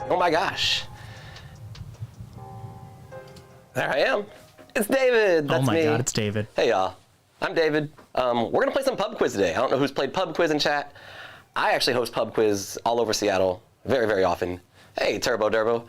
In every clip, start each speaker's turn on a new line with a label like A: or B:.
A: Oh my gosh. There I am. It's David. That's
B: oh my
A: me.
B: God, it's David.
A: Hey y'all. I'm David. We're gonna play some pub quiz today. I don't know who's played pub quiz in chat. I actually host pub quiz all over Seattle very, very often. Hey, Turbo Durbo.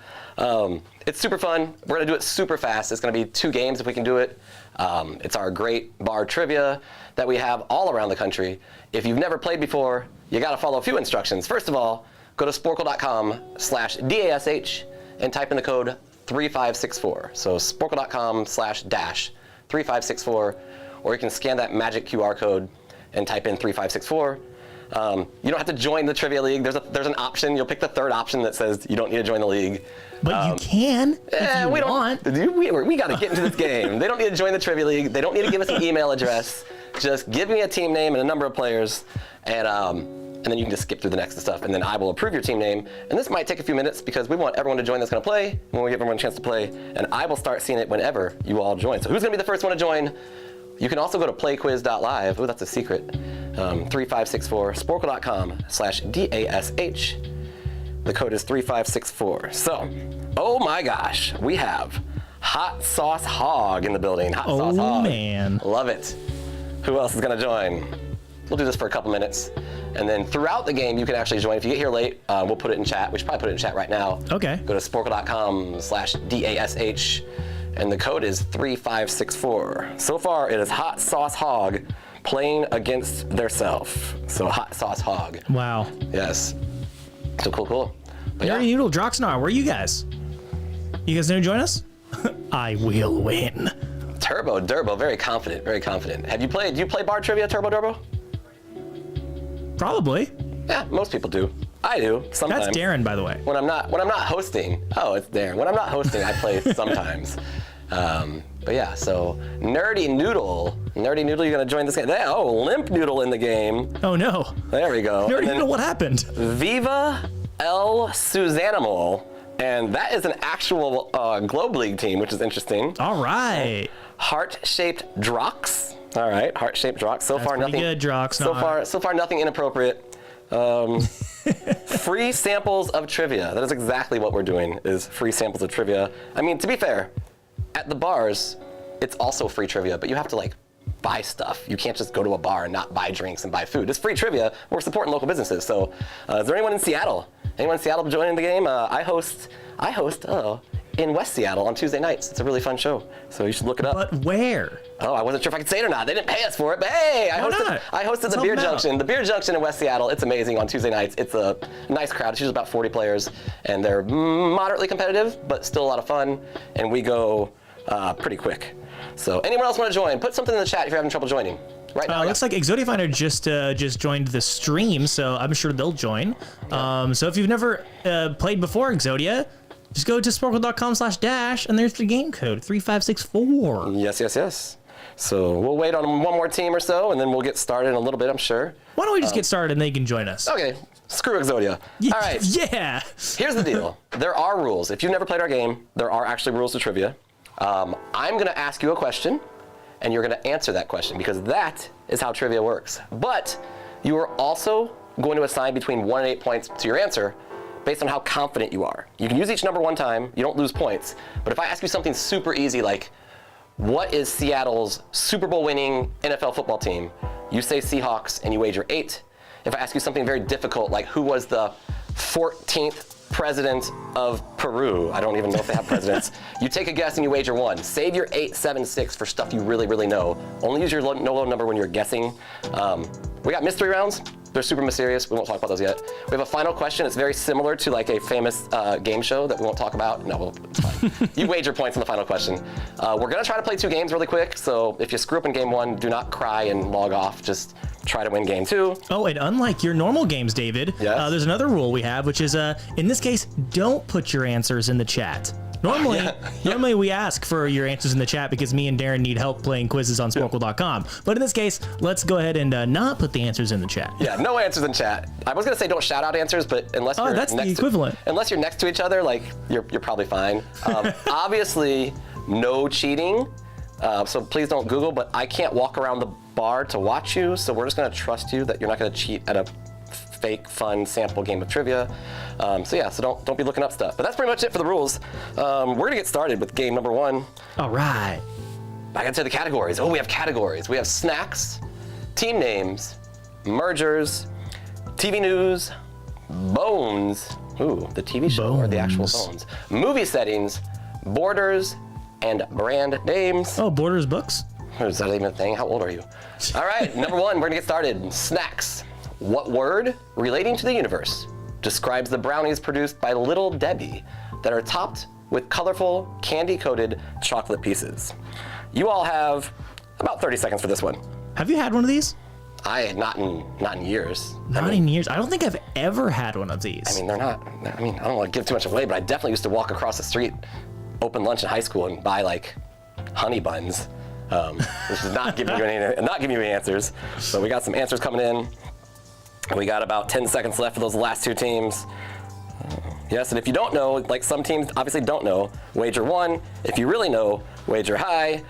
A: It's super fun. We're gonna do it super fast. It's gonna be 2 games if we can do it. It's our great bar trivia that we have all around the country. If you've never played before, you gotta follow a few instructions. First of all, go to sporcle.com/DASH and type in the code 3564. So sporcle.com/-3564, or you can scan that magic QR code and type in 3564. You don't have to join the trivia league. There's an option. You'll pick the 3rd option that says you don't need to join the league.
B: But you can if you want.
A: We got to get into this game. They don't need to join the trivia league. They don't need to give us an email address. Just give me a team name and a number of players, and then you can just skip through the next stuff, and then I will approve your team name. And this might take a few minutes because we want everyone to join that's going to play. We want to give everyone a chance to play, and I will start seeing it whenever you all join. So who's going to be the first one to join? You can also go to playquiz.live. Oh, that's a secret. 3564, sporcle.com/DASH. The code is 3564. So, oh my gosh, we have Hot Sauce Hog in the building. Hot Sauce Hog.
B: Oh man.
A: Love it. Who else is gonna join? We'll do this for a couple minutes. And then throughout the game, you can actually join. If you get here late, we'll put it in chat. We should probably put it in chat right now.
B: Okay.
A: Go to sporcle.com/DASH. And the code is 3564. So far, it is Hot Sauce Hog playing against theirself. So Hot Sauce Hog.
B: Wow.
A: Yes. So cool. But
B: Nerdy Noodle, Droxnar, where are you guys? You guys gonna join us? I will win.
A: Turbo Durbo, very confident, very confident. Do you play bar trivia, Turbo Durbo?
B: Probably.
A: Yeah, most people do. I do, sometimes.
B: That's Darren, by the way.
A: When I'm not hosting, oh, it's Darren. When I'm not hosting, I play sometimes. But yeah, so Nerdy Noodle, you're gonna join this game. Oh, Limp Noodle in the game.
B: Oh no.
A: There we go.
B: Nerdy Noodle, what happened?
A: Viva El Suzanimal, and that is an actual Globe League team, which is interesting.
B: All right.
A: Heart-shaped Drox. All right, heart-shaped Drox. So
B: That's
A: far, nothing.
B: Good, Drox.
A: So far, nothing inappropriate. Free samples of trivia. That is exactly what we're doing, is free samples of trivia. I mean, to be fair, at the bars, it's also free trivia, but you have to like buy stuff. You can't just go to a bar and not buy drinks and buy food. It's free trivia. We're supporting local businesses. So is there anyone in Seattle? Anyone in Seattle joining the game? I host in West Seattle on Tuesday nights. It's a really fun show. So you should look it up.
B: But where?
A: Oh, I wasn't sure if I could say it or not. They didn't pay us for it, but hey, I hosted the Beer Junction. The Beer Junction in West Seattle. It's amazing on Tuesday nights. It's a nice crowd. It's usually about 40 players, and they're moderately competitive, but still a lot of fun. And we go pretty quick. So anyone else want to join? Put something in the chat if you're having trouble joining. Right now,
B: looks like Exodia Finder just joined the stream, so I'm sure they'll join. So if you've never played before Exodia, just go to sporcle.com/dash, and there's the game code 3564.
A: Yes. So we'll wait on one more team or so, and then we'll get started in a little bit, I'm sure.
B: Why don't we just get started and they can join us?
A: Okay, screw Exodia. All right.
B: Yeah.
A: Here's the deal. There are rules. If you've never played our game, there are actually rules to trivia. I'm going to ask you a question, and you're going to answer that question, because that is how trivia works. But you are also going to assign between 1 and 8 points to your answer based on how confident you are. You can use each number one time. You don't lose points. But if I ask you something super easy like, what is Seattle's Super Bowl winning NFL football team? You say Seahawks and you wager 8. If I ask you something very difficult like, who was the 14th president of Peru? I don't even know if they have presidents. You take a guess and you wager 1. Save your 8, 7, 6 for stuff you really, really know. Only use your no-low number when you're guessing. We got mystery rounds. They're super mysterious. We won't talk about those yet. We have a final question. It's very similar to like a famous game show that we won't talk about. No, it's fine. You wager points on the final question. We're gonna try to play 2 games really quick. So if you screw up in game 1, do not cry and log off. Just try to win game 2.
B: Oh, and unlike your normal games, David,
A: yes.
B: There's another rule we have, which is, in this case, don't put your answers in the chat. Normally we ask for your answers in the chat because me and Darren need help playing quizzes on Sporcle.com. But in this case, let's go ahead and not put the answers in the chat.
A: Yeah, no answers in chat. I was gonna say don't shout out answers, but unless you're
B: that's the equivalent.
A: Unless you're next to each other, like you're probably fine. Obviously, no cheating. So please don't Google. But I can't walk around the bar to watch you, so we're just gonna trust you that you're not gonna cheat at a fake, fun sample game of trivia. So don't be looking up stuff. But that's pretty much it for the rules. We're gonna get started with game number 1.
B: All right.
A: Back into the categories. Oh, we have categories. We have snacks, team names, mergers, TV news, bones. Ooh, the TV show or the actual bones. Movie settings, borders, and brand names.
B: Oh, Borders books?
A: Is that even a thing? How old are you? All right, number 1, we're gonna get started. Snacks. What word relating to the universe describes the brownies produced by Little Debbie that are topped with colorful, candy-coated chocolate pieces? You all have about 30 seconds for this one.
B: Have you had one of these?
A: Not in years.
B: Not in years. I don't think I've ever had one of these.
A: I mean, they're not. I mean, I don't want to give too much away, but I definitely used to walk across the street, open lunch in high school, and buy like honey buns. Which is not giving you any answers. So we got some answers coming in. We got about 10 seconds left for those last 2 teams. Yes, and if you don't know, like some teams obviously don't know, wager 1. If you really know, wager high.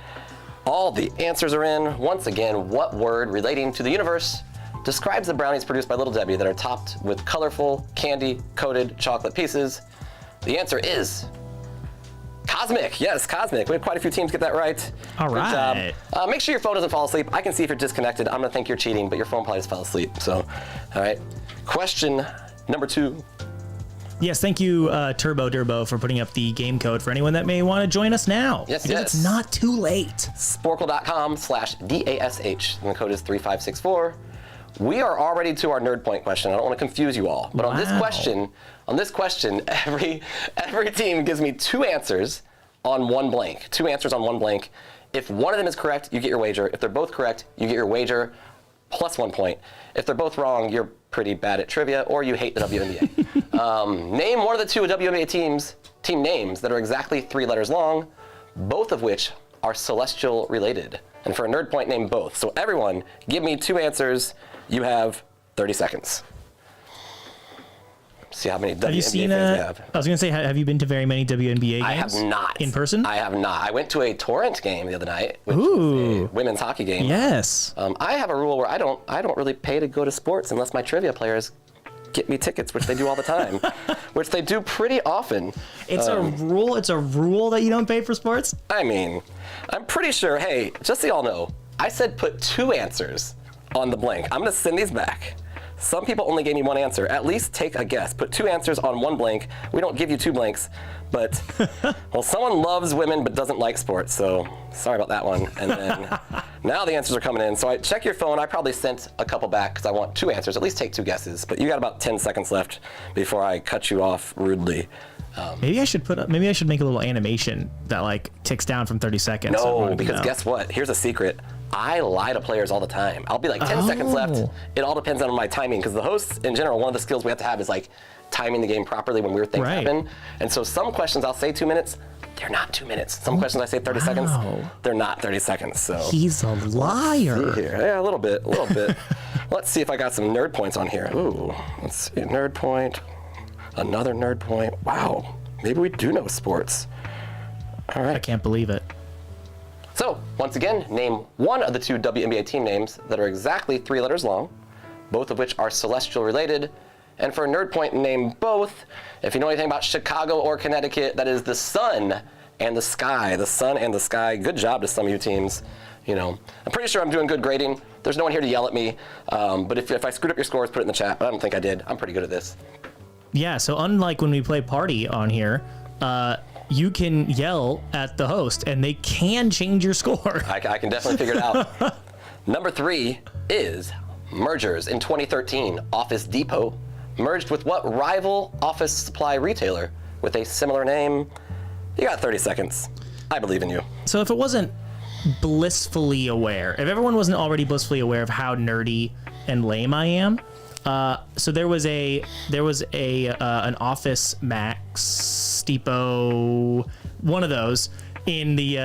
A: All the answers are in. Once again, what word relating to the universe describes the brownies produced by Little Debbie that are topped with colorful, candy-coated chocolate pieces? The answer is cosmic. Yes, cosmic. We had quite a few teams get that right.
B: All right.
A: Good job. Make sure your phone doesn't fall asleep. I can see if you're disconnected. I'm gonna think you're cheating, but your phone probably just fell asleep. So, all right. Question number 2.
B: Yes, thank you, Turbo Durbo, for putting up the game code for anyone that may want to join us now.
A: Yes,
B: because it's not too late.
A: Sporcle.com/DASH, and the code is 3564. We are already to our nerd point question. I don't want to confuse you all, but on this question, every team gives me 2 answers on one blank. 2 answers on one blank. If one of them is correct, you get your wager. If they're both correct, you get your wager plus 1 point. If they're both wrong, you're pretty bad at trivia or you hate the WNBA. Name one of the 2 WNBA team names that are exactly 3 letters long, both of which are celestial related. And for a nerd point, name both. So everyone, give me 2 answers. You have 30 seconds. See how many WNBA fans you have.
B: I was going to say, have you been to very many WNBA games?
A: I have not.
B: In person?
A: I have not. I went to a Torrent game the other night, which was a women's hockey game.
B: Yes.
A: I have a rule where I don't really pay to go to sports unless my trivia players get me tickets, which they do all the time, which they do pretty often.
B: It's a rule. It's a rule that you don't pay for sports.
A: I mean, I'm pretty sure. Hey, just so y'all know, I said put 2 answers on the blank. I'm gonna send these back. Some people only gave me 1 answer. At least take a guess. Put 2 answers on 1 blank. We don't give you 2 blanks, but well, someone loves women but doesn't like sports, so sorry about that one. And then now the answers are coming in. So I check your phone. I probably sent a couple back because I want 2 answers. At least take 2 guesses. But you got about 10 seconds left before I cut you off rudely.
B: Maybe I should make a little animation that like ticks down from 30 seconds.
A: No, because guess what? Here's a secret. I lie to players all the time. I'll be like 10 seconds left. It all depends on my timing because the hosts in general, one of the skills we have to have is like timing the game properly when weird things happen. And so some questions I'll say 2 minutes, they're not 2 minutes. Some questions I say 30 seconds, they're not 30 seconds. So
B: he's a liar.
A: Let's see here. Yeah, a little bit. Let's see if I got some nerd points on here. Ooh, let's see, nerd point. Another nerd point. Wow, maybe we do know sports. All right.
B: I can't believe it.
A: So, once again, name one of the 2 WNBA team names that are exactly 3 letters long, both of which are celestial related. And for a nerd point, name both. If you know anything about Chicago or Connecticut, that is the sun and the sky. The sun and the sky. Good job to some of you teams. You know, I'm pretty sure I'm doing good grading. There's no one here to yell at me. But if I screwed up your scores, put it in the chat. But I don't think I did. I'm pretty good at this.
B: Yeah, so unlike when we play Party on here, you can yell at the host and they can change your score.
A: I can definitely figure it out. Number 3 is mergers. In 2013, Office Depot merged with what rival office supply retailer with a similar name? You got 30 seconds. I believe in you.
B: So if it wasn't blissfully aware, if everyone wasn't already blissfully aware of how nerdy and lame I am, so there was an Office Max Depot, one of those in the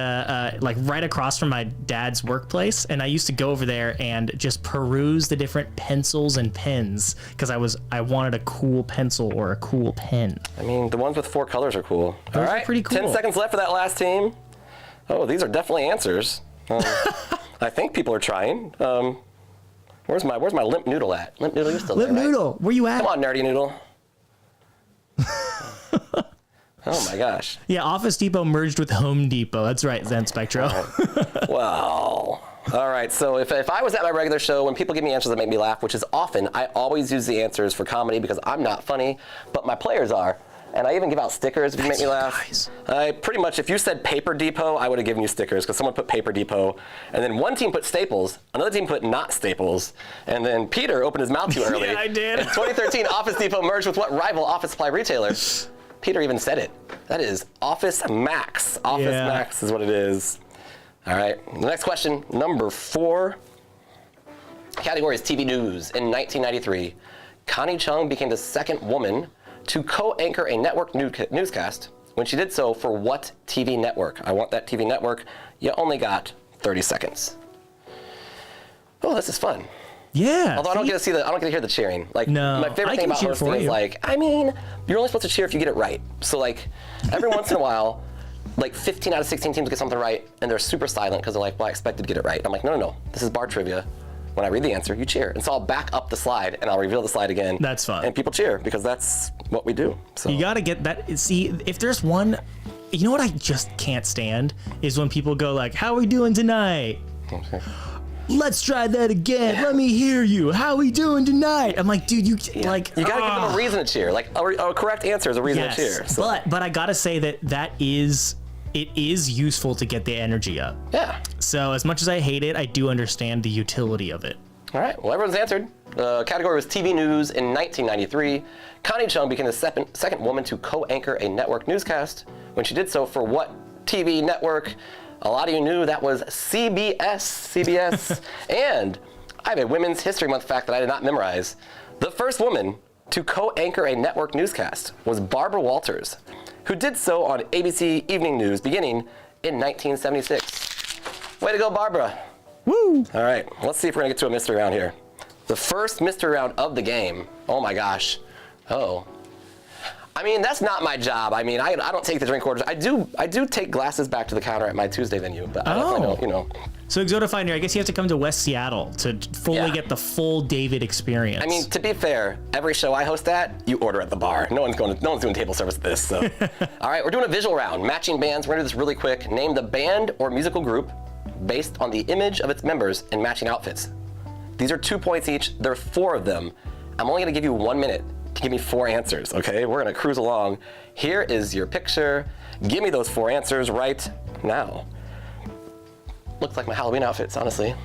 B: like right across from my dad's workplace, and I used to go over there and just peruse the different pencils and pens because I wanted a cool pencil or a cool pen.
A: I mean, the ones with 4 colors are cool.
B: Those are pretty cool.
A: 10 seconds left for that last team. Oh, these are definitely answers. I think people are trying. We're Where's my limp noodle at? Limp noodle, you're still
B: Limp
A: there, right?
B: Noodle, where you at?
A: Come on, nerdy noodle. Oh my gosh.
B: Yeah, Office Depot merged with Home Depot. That's right, Zen Spectro.
A: Wow. All right, so if I was at my regular show, when people give me answers that make me laugh, which is often, I always use the answers for comedy because I'm not funny, but my players are. And I even give out stickers if you make me laugh.
B: Guys.
A: I pretty much, if you said Paper Depot, I would have given you stickers because someone put Paper Depot. And then one team put Staples, another team put not Staples. And then Peter opened his mouth too early.
B: Yeah, I did.
A: In 2013, Office Depot merged with what rival office supply retailer? Peter even said it. That is Office Max. Office Max is what it is. All right, the next question, number 4. Category is TV news. In 1993, Connie Chung became the second woman to co-anchor a network newscast when she did so for what TV network? I want that TV network. You only got 30 seconds. Oh, this is fun.
B: Yeah.
A: Although I don't get to hear the cheering. Like,
B: No,
A: my favorite
B: I
A: thing
B: can
A: about
B: cheer
A: hosting
B: for
A: is
B: you.
A: like, I mean, you're only supposed to cheer if you get it right. So like, every once in a while, like 15 out of 16 teams get something right, and they're super silent because they're like, well, I expected to get it right. I'm like, no, this is bar trivia. When I read the answer, you cheer. And so I'll back up the slide, and I'll reveal the slide again.
B: That's fun.
A: And people cheer, because that's what we do. So
B: You gotta get that. See, if there's one, you know what I just can't stand is when people go like, "How we doing tonight? Let's try that again. Let me hear you. How we doing tonight?" I'm like, dude, you like
A: You gotta give them a reason to cheer. Like, a correct answer is a reason to cheer. So.
B: But I gotta say that it is useful to get the energy up.
A: Yeah.
B: So as much as I hate it, I do understand the utility of it.
A: All right, well, everyone's answered. The category was TV news. In 1993, Connie Chung became the second woman to co-anchor a network newscast when she did so for what TV network? A lot of you knew that was CBS. And I have a Women's History Month fact that I did not memorize. The first woman to co-anchor a network newscast was Barbara Walters, who did so on ABC Evening News beginning in 1976. Way to go, Barbara.
B: Woo!
A: All right, let's see if we're gonna get to a mystery round here. The first mystery round of the game. Oh my gosh. Oh. I mean, that's not my job. I mean, I don't take the drink orders. I do take glasses back to the counter at my Tuesday venue, but I definitely don't, you know.
B: So Exoda Finder, I guess you have to come to West Seattle to fully get the full David experience.
A: I mean, to be fair, every show I host at, you order at the bar. No one's doing table service at this. So, all right, we're doing a visual round, matching bands. We're gonna do this really quick. Name the band or musical group based on the image of its members in matching outfits. These are 2 points each. There are 4 of them. I'm only gonna give you 1 minute to give me 4 answers. Okay, we're gonna cruise along. Here is your picture. Give me those 4 answers right now. Looks like my Halloween outfits, honestly.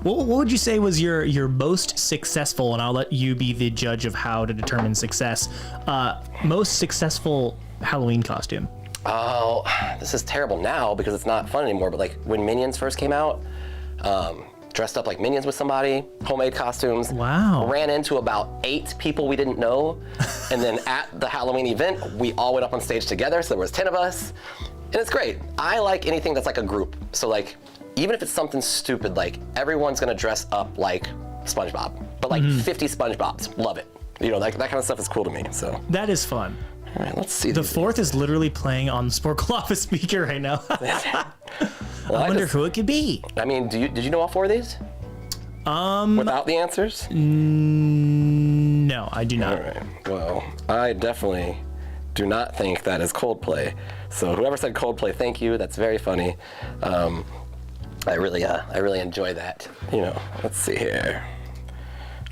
B: what would you say was your most successful, and I'll let you be the judge of how to determine success, most successful Halloween costume?
A: Oh, this is terrible now because it's not fun anymore, but like when Minions first came out, dressed up like Minions with somebody, homemade costumes.
B: Wow.
A: Ran into about 8 people we didn't know. And then at the Halloween event, we all went up on stage together, so there was 10 of us. And it's great. I like anything that's like a group. So like, even if it's something stupid, like everyone's gonna dress up like SpongeBob, but like 50 SpongeBobs, love it. You know, that kind of stuff is cool to me, so.
B: That is fun.
A: All right, let's see.
B: The 4th is literally playing on Sporcle office speaker right now.
A: Well,
B: I wonder who it could be.
A: I mean, did you know all 4 of these? Without the answers?
B: No, I do not.
A: All right. Well, I definitely do not think that is Coldplay. So whoever said Coldplay, thank you. That's very funny. I really enjoy that. You know, let's see here.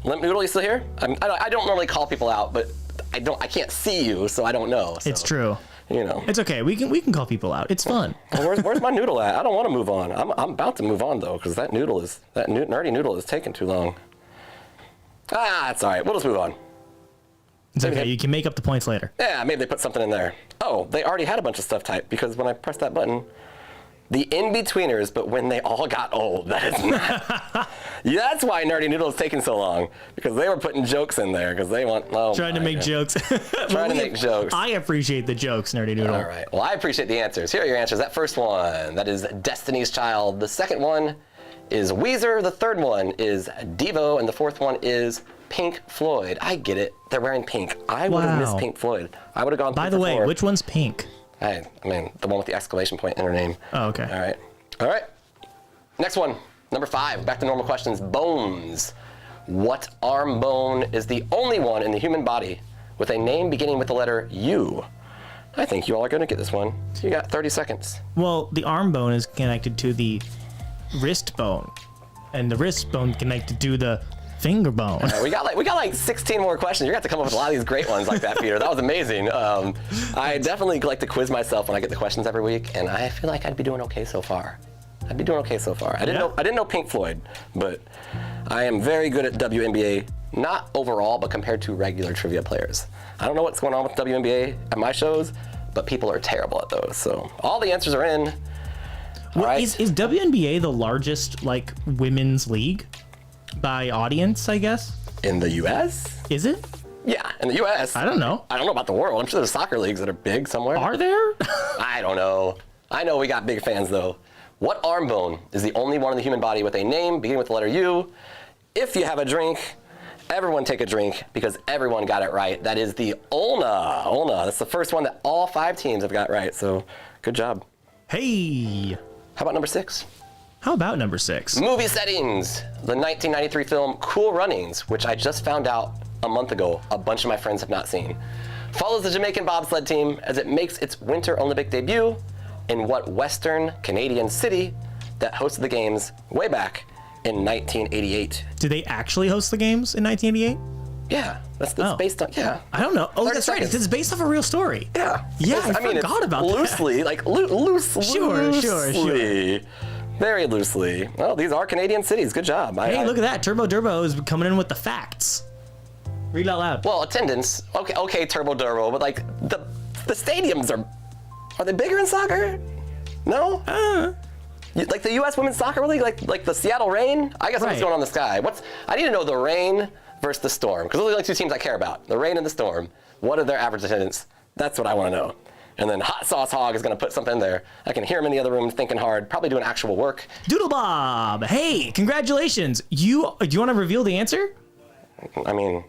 A: Limp Noodle, you still here? I don't normally call people out, but I can't see you, so I don't know. So,
B: It's true.
A: You know.
B: It's okay. We can call people out. It's fun.
A: Well, where's my noodle at? I don't want to move on. I'm about to move on though, because that nerdy noodle is taking too long. It's all right. We'll just move on.
B: It's okay. You can make up the points later.
A: Yeah, maybe they put something in there. Oh, they already had a bunch of stuff typed because when I pressed that button, the in-betweeners, but when they all got old. That is not. Yeah, that's why Nerdy Noodle is taking so long, because they were putting jokes in there because they want.
B: Trying to make jokes.
A: Trying to make jokes.
B: I appreciate the jokes, Nerdy Noodle.
A: All right. Well, I appreciate the answers. Here are your answers. That first one, that is Destiny's Child. The second one is Weezer. The third one is Devo, and the fourth one is Pink Floyd. I get it. They're wearing pink. I would have missed Pink Floyd. I would have gone.
B: By the way, which one's pink?
A: I mean, the one with the exclamation point in her name.
B: Oh, okay.
A: All right. Next one. Number 5, back to normal questions. Bones. What arm bone is the only one in the human body with a name beginning with the letter U? I think you all are going to get this one. You got 30 seconds.
B: Well, the arm bone is connected to the wrist bone, and the wrist bone connected to the finger bone.
A: We got like 16 more questions. You're going to have to come up with a lot of these great ones like that, Peter. That was amazing. I definitely like to quiz myself when I get the questions every week, and I feel like I'd be doing okay so far. I didn't know Pink Floyd, but I am very good at WNBA, not overall, but compared to regular trivia players. I don't know what's going on with WNBA at my shows, but people are terrible at those. So all the answers are in.
B: Well, right. Is WNBA the largest like women's league by audience, I guess?
A: In the U.S.?
B: Is it?
A: Yeah, in the U.S.
B: I don't know.
A: I don't know about the world. I'm sure there's soccer leagues that are big somewhere.
B: Are there?
A: I don't know. I know we got big fans though. What arm bone is the only one in the human body with a name beginning with the letter U? If you have a drink, everyone take a drink because everyone got it right. That is the ulna. Ulna. That's the first one that all 5 teams have got right. So good job.
B: Hey.
A: How about number 6?
B: How about number 6?
A: Movie settings. The 1993 film Cool Runnings, which I just found out a month ago a bunch of my friends have not seen, follows the Jamaican bobsled team as it makes its Winter Olympic debut in what Western Canadian city that hosted the games way back in 1988?
B: Did they actually host the games in 1988?
A: Yeah, that's based on, yeah.
B: I don't know. Oh, that's
A: seconds.
B: right. It's based off a real story.
A: Yeah.
B: Yeah, I forgot about
A: loosely,
B: that.
A: Like loosely.
B: Sure.
A: Very loosely. Well, these are Canadian cities. Good job.
B: Hey, look at that. Turbo Durbo is coming in with the facts. Read it out loud.
A: Well, attendance. Okay, Turbo Durbo, but like the stadiums are they bigger in soccer? No? Like the U.S. Women's Soccer League, like the Seattle Reign? I guess what's going on in the sky. I need to know the Reign versus the Storm, because those are like 2 teams I care about. The Reign and the Storm. What are their average attendance? That's what I want to know. And then Hot Sauce Hog is going to put something in there. I can hear him in the other room thinking hard, probably doing actual work.
B: Doodle Bob, hey, congratulations. Do you want to reveal the answer?
A: I mean...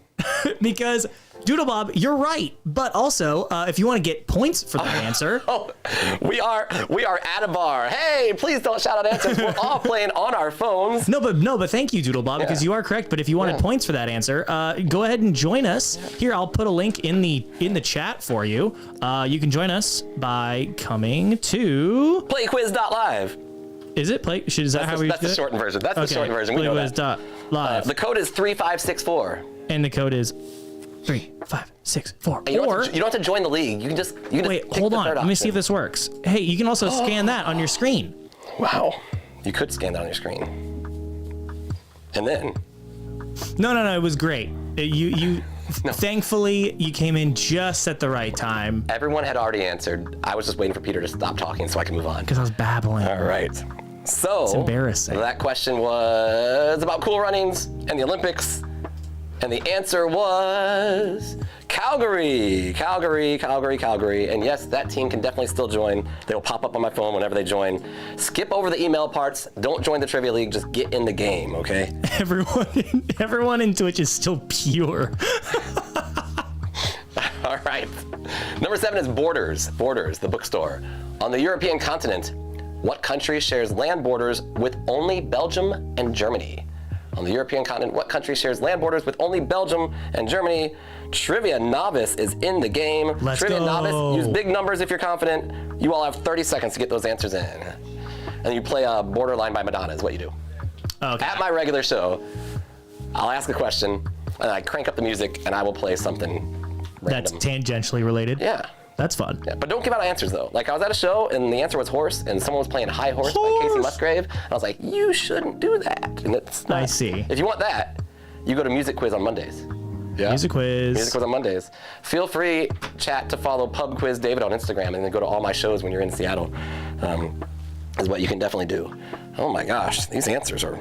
B: Because Doodle Bob, you're right. But also, if you want to get points for that answer,
A: we are at a bar. Hey, please don't shout out answers. We're all playing on our phones.
B: No, but thank you, Doodle Bob, because you are correct. But if you wanted points for that answer, go ahead and join us. Here, I'll put a link in the chat for you. You can join us by coming to
A: playquiz.live.
B: Is it play? Is that how we?
A: That's the shortened version. That's the shortened version. We know that.
B: Live.
A: The code is 3564.
B: And the code is 3564.
A: You don't have to join the league. You can just
B: wait. Hold on. Let me see if this works. Hey, you can also scan that on your screen.
A: Wow, you could scan that on your screen. And then.
B: No. It was great. You. No. Thankfully, you came in just at the right time.
A: Everyone had already answered. I was just waiting for Peter to stop talking so I can move on.
B: Because I was babbling.
A: All right. So.
B: It's embarrassing.
A: That question was about Cool Runnings and the Olympics. And the answer was Calgary. And yes, that team can definitely still join. They'll pop up on my phone whenever they join. Skip over the email parts. Don't join the Trivia League. Just get in the game, okay?
B: Everyone in Twitch is still pure.
A: All right. Number 7 is Borders. Borders, the bookstore. On the European continent, what country shares land borders with only Belgium and Germany? On the European continent, what country shares land borders with only Belgium and Germany? Trivia Novice is in the game. Trivia Novice, use big numbers if you're confident. You all have 30 seconds to get those answers in. And you play Borderline by Madonna is what you do.
B: Okay.
A: At my regular show, I'll ask a question, and I crank up the music, and I will play something random.
B: That's tangentially related?
A: Yeah.
B: That's fun.
A: Yeah, but don't give out answers, though. Like, I was at a show, and the answer was horse, and someone was playing High Horse by Casey Musgrave, and I was like, you shouldn't do that. And it's not.
B: I see.
A: If you want that, you go to Music Quiz on Mondays. Yeah?
B: Music Quiz
A: on Mondays. Feel free, chat, to follow Pub Quiz David on Instagram, and then go to all my shows when you're in Seattle. Is what you can definitely do. Oh my gosh, these answers are...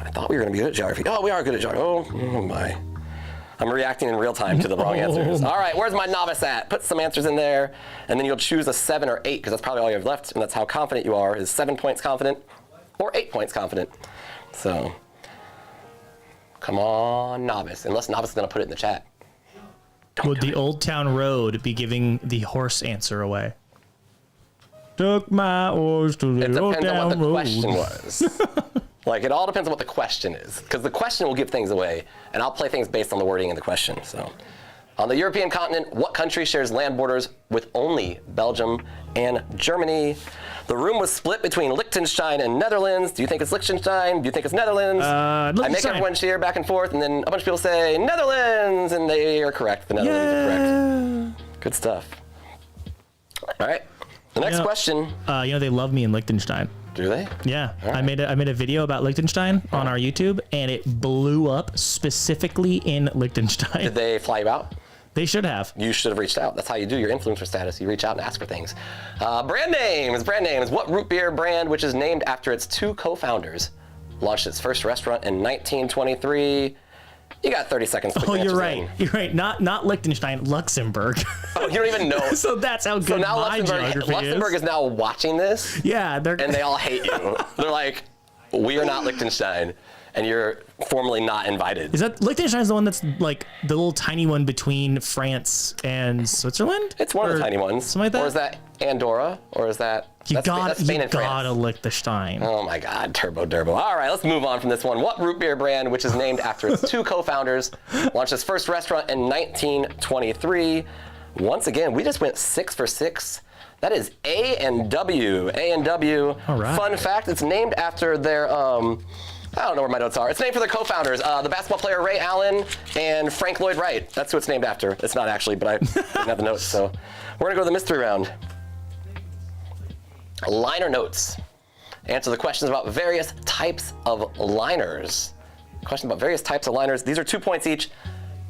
A: I thought we were going to be good at geography. Oh, we are good at geography. Oh my. I'm reacting in real time to the wrong answers. All right, where's my novice at? Put some answers in there, and then you'll choose a 7 or 8, because that's probably all you have left, and that's how confident you are. Is 7 points confident or 8 points confident? So, come on, novice. Unless novice is going to put it in the chat.
B: Would the Old Town Road be giving the horse answer away? Took my horse to the Old Town Road.
A: It depends on what the question was. Like, it all depends on what the question is, because the question will give things away, and I'll play things based on the wording in the question. So, on the European continent, what country shares land borders with only Belgium and Germany? The room was split between Liechtenstein and Netherlands. Do you think it's Liechtenstein? Do you think it's Netherlands? I make everyone cheer back and forth, and then a bunch of people say Netherlands, and they are correct. The Netherlands are correct. Good stuff. All right. The next question.
B: They love me in Liechtenstein.
A: Do they?
B: Yeah, right. I made a video about Liechtenstein on our YouTube, and it blew up specifically in Liechtenstein.
A: Did they fly you out?
B: They should have.
A: You should have reached out. That's how you do your influencer status. You reach out and ask for things. Brand names. What root beer brand, which is named after its two co-founders, launched its first restaurant in 1923? You got 30 seconds.
B: Oh, you're right. You're right. Not Liechtenstein, Luxembourg.
A: Oh, you don't even know.
B: So that's how good
A: now
B: my geography
A: Luxembourg is now watching this.
B: Yeah,
A: and they all hate you. They're like, we are not Liechtenstein, and you're formally not invited.
B: Is that Liechtenstein's the one that's like the little tiny one between France and Switzerland?
A: It's one of the tiny ones.
B: Something like that.
A: Or is that Andorra? Or is that?
B: That's Spain and France. Liechtenstein.
A: Oh my God, Turbo Durbo. All right, let's move on from this one. What root beer brand, which is named after its two co-founders, launched its first restaurant in 1923? Once again, we just went 6 for 6. That is A&W. A&W.
B: All right.
A: Fun fact: it's named after their I don't know where my notes are. It's named for the co-founders, the basketball player Ray Allen and Frank Lloyd Wright. That's who it's named after. It's not actually, but I didn't have the notes. So we're gonna go to the mystery round. Liner notes. Answer the questions about various types of liners. Questions about various types of liners. These are 2 points each.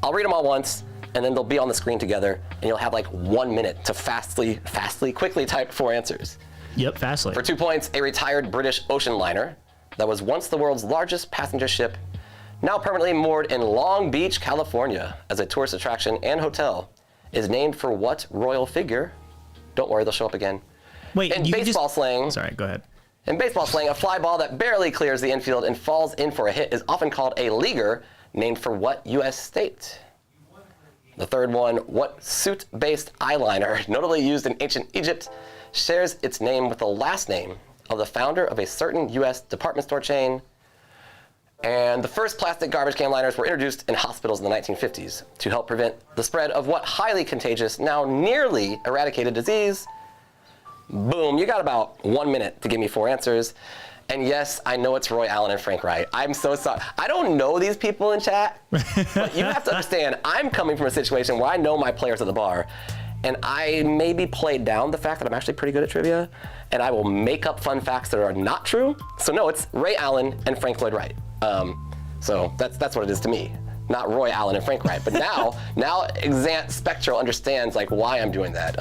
A: I'll read them all once, and then they'll be on the screen together, and you'll have like 1 minute to quickly type 4 answers.
B: Yep, fastly.
A: For 2 points, a retired British ocean liner that was once the world's largest passenger ship, now permanently moored in Long Beach, California, as a tourist attraction and hotel, is named for what royal figure? Don't worry, they'll show up again.
B: Wait,
A: in baseball slang.
B: Sorry, go ahead.
A: In baseball slang, a fly ball that barely clears the infield and falls in for a hit is often called a leaguer, named for what U.S. state? The third one, what suit-based eyeliner, notably used in ancient Egypt, shares its name with the last name of the founder of a certain U.S. department store chain? And the first plastic garbage can liners were introduced in hospitals in the 1950s to help prevent the spread of what highly contagious, now nearly eradicated disease? Boom, you got about 1 minute to give me 4 answers. And yes, I know it's Roy Allen and Frank Wright. I'm so sorry. I don't know these people in chat, but you have to understand, I'm coming from a situation where I know my players at the bar, and I maybe played down the fact that I'm actually pretty good at trivia, and I will make up fun facts that are not true. So no, it's Ray Allen and Frank Lloyd Wright. So that's what it is to me. Not Roy Allen and Frank Wright, but now Xant Spectro understands like why I'm doing that.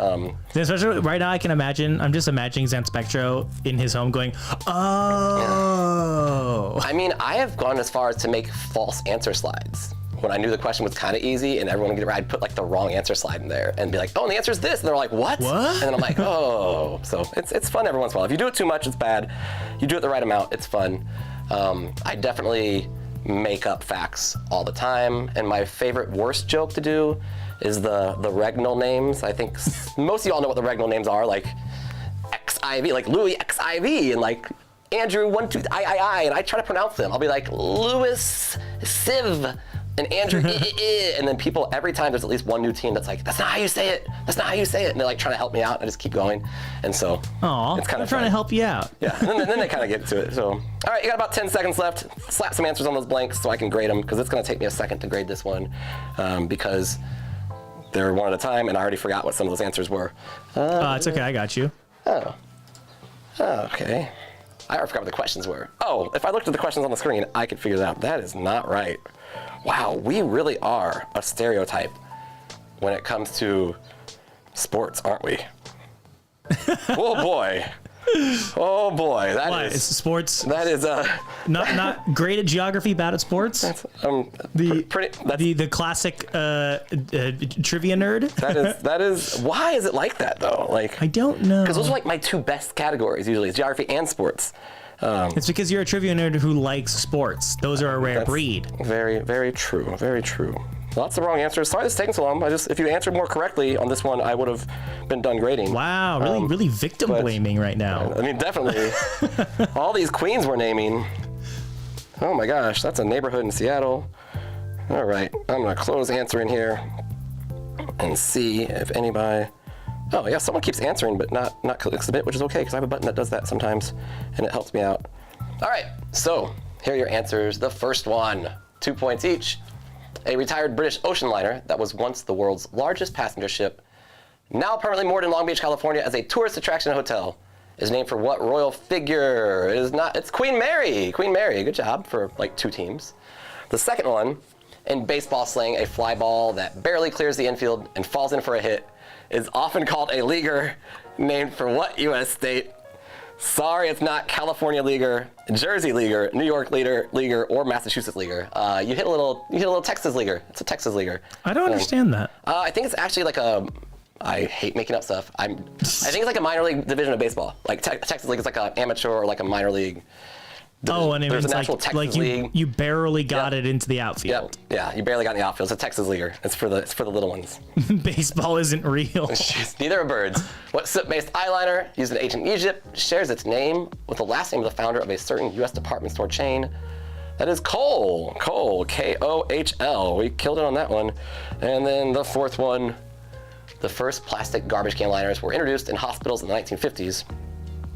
B: Especially right now, I'm just imagining Xant Spectro in his home going, oh.
A: Yeah. I mean, I have gone as far as to make false answer slides. When I knew the question was kind of easy and everyone would get it right, I'd put like the wrong answer slide in there and be like, oh, and the answer is this. And they're like, what? And then I'm like, oh. So it's fun every once in a while. If you do it too much, it's bad. You do it the right amount, it's fun. I definitely make up facts all the time, and my favorite worst joke to do is the regnal names. I think most of y'all know what the regnal names are, like XIV, like Louis XIV, and like Andrew 12 I, and I try to pronounce them. I'll be like Louis Civ and Andrew and then people, every time there's at least one new team that's like, that's not how you say it, that's not how you say it, and they're like trying to help me out, and I just keep going, and so it's kind of
B: trying to help you out.
A: Yeah, and then they kind of get to it. So, all right, you got about 10 seconds left. Slap some answers on those blanks so I can grade them, because it's going to take me a second to grade this one, because they're one at a time, and I already forgot what some of those answers were.
B: It's okay, I got you.
A: Oh, okay. I already forgot what the questions were. Oh, if I looked at the questions on the screen, I could figure it out. That is not right. Wow, we really are a stereotype when it comes to sports, aren't we? Oh boy. Oh boy,
B: It's sports.
A: That is
B: not great at geography, bad at sports.
A: That's
B: the classic trivia nerd.
A: that is. Why is it like that though? Like,
B: I don't know.
A: Because those are like my two best categories usually, is geography and sports.
B: It's because you're a trivia nerd who likes sports. Those are a rare breed.
A: Very, very true. Very true. Lots of wrong answers. Sorry this is taking so long. If you answered more correctly on this one, I would have been done grading.
B: Wow, really victim blaming right now.
A: I mean, definitely. All these queens we're naming. Oh my gosh, that's a neighborhood in Seattle. All right, I'm gonna close answering here and see if anybody. Oh yeah, someone keeps answering but not click submit, which is okay because I have a button that does that sometimes, and it helps me out. All right, so here are your answers. The first one, 2 points each. A retired British ocean liner that was once the world's largest passenger ship, now permanently moored in Long Beach, California as a tourist attraction and hotel, is named for what royal figure? It's Queen Mary. Queen Mary, good job for like 2 teams. The second one, in baseball slang, a fly ball that barely clears the infield and falls in for a hit is often called a leaguer, named for what U.S. state? Sorry, it's not California leaguer, Jersey leaguer, New York leaguer, or Massachusetts leaguer. You hit a little Texas leaguer. It's a Texas leaguer.
B: I don't understand that.
A: I think it's actually like I hate making up stuff. I think it's like a minor league division of baseball. Like Texas league is like an amateur or like a minor league.
B: Oh, and
A: there's
B: it's
A: an actual Texas
B: like
A: league.
B: you barely got it into the outfield.
A: Yep. Yeah, you barely got in the outfield. It's a Texas leaguer. It's for the little ones.
B: Baseball isn't real.
A: Neither are birds. What soot-based eyeliner used in ancient Egypt shares its name with the last name of the founder of a certain U.S. department store chain? That is Kohl. Kohl, K-O-H-L. We killed it on that one. And then the fourth one, the first plastic garbage can liners were introduced in hospitals in the 1950s.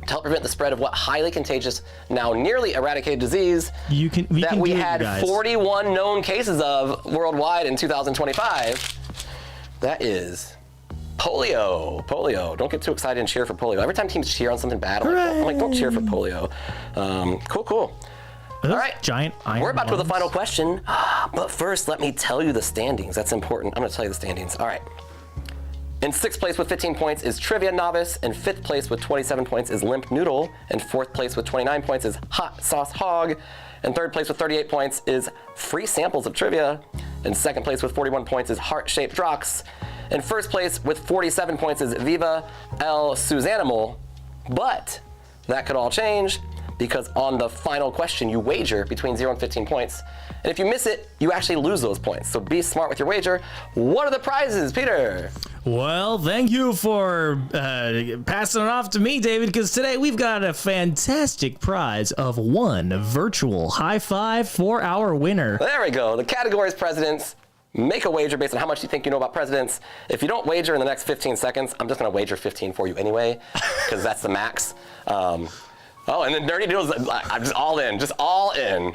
A: To help prevent the spread of what highly contagious, now nearly eradicated disease we had 41 known cases of worldwide in 2025. That is polio. Polio. Don't get too excited and cheer for polio. Every time teams cheer on something bad, I'm like, don't cheer for polio. Cool. All right,
B: giant iron
A: we're about to go to the
B: ones.
A: final question, but first let me tell you the standings. That's important. I'm going to tell you the standings. All right. In 6th place with 15 points is Trivia Novice. In 5th place with 27 points is Limp Noodle. In 4th place with 29 points is Hot Sauce Hog. In 3rd place with 38 points is Free Samples of Trivia. In 2nd place with 41 points is Heart Shaped Drox. In 1st place with 47 points is Viva El Suzanimal. But that could all change because on the final question you wager between 0 and 15 points. And if you miss it, you actually lose those points. So be smart with your wager. What are the prizes, Peter?
B: Well, thank you for passing it off to me, David, because today we've got a fantastic prize of 1 virtual high five for our winner.
A: There we go. The category is presidents. Make a wager based on how much you think you know about presidents. If you don't wager in the next 15 seconds, I'm just going to wager 15 for you anyway, because that's the max. And then Dirty Doodles, I'm just all in.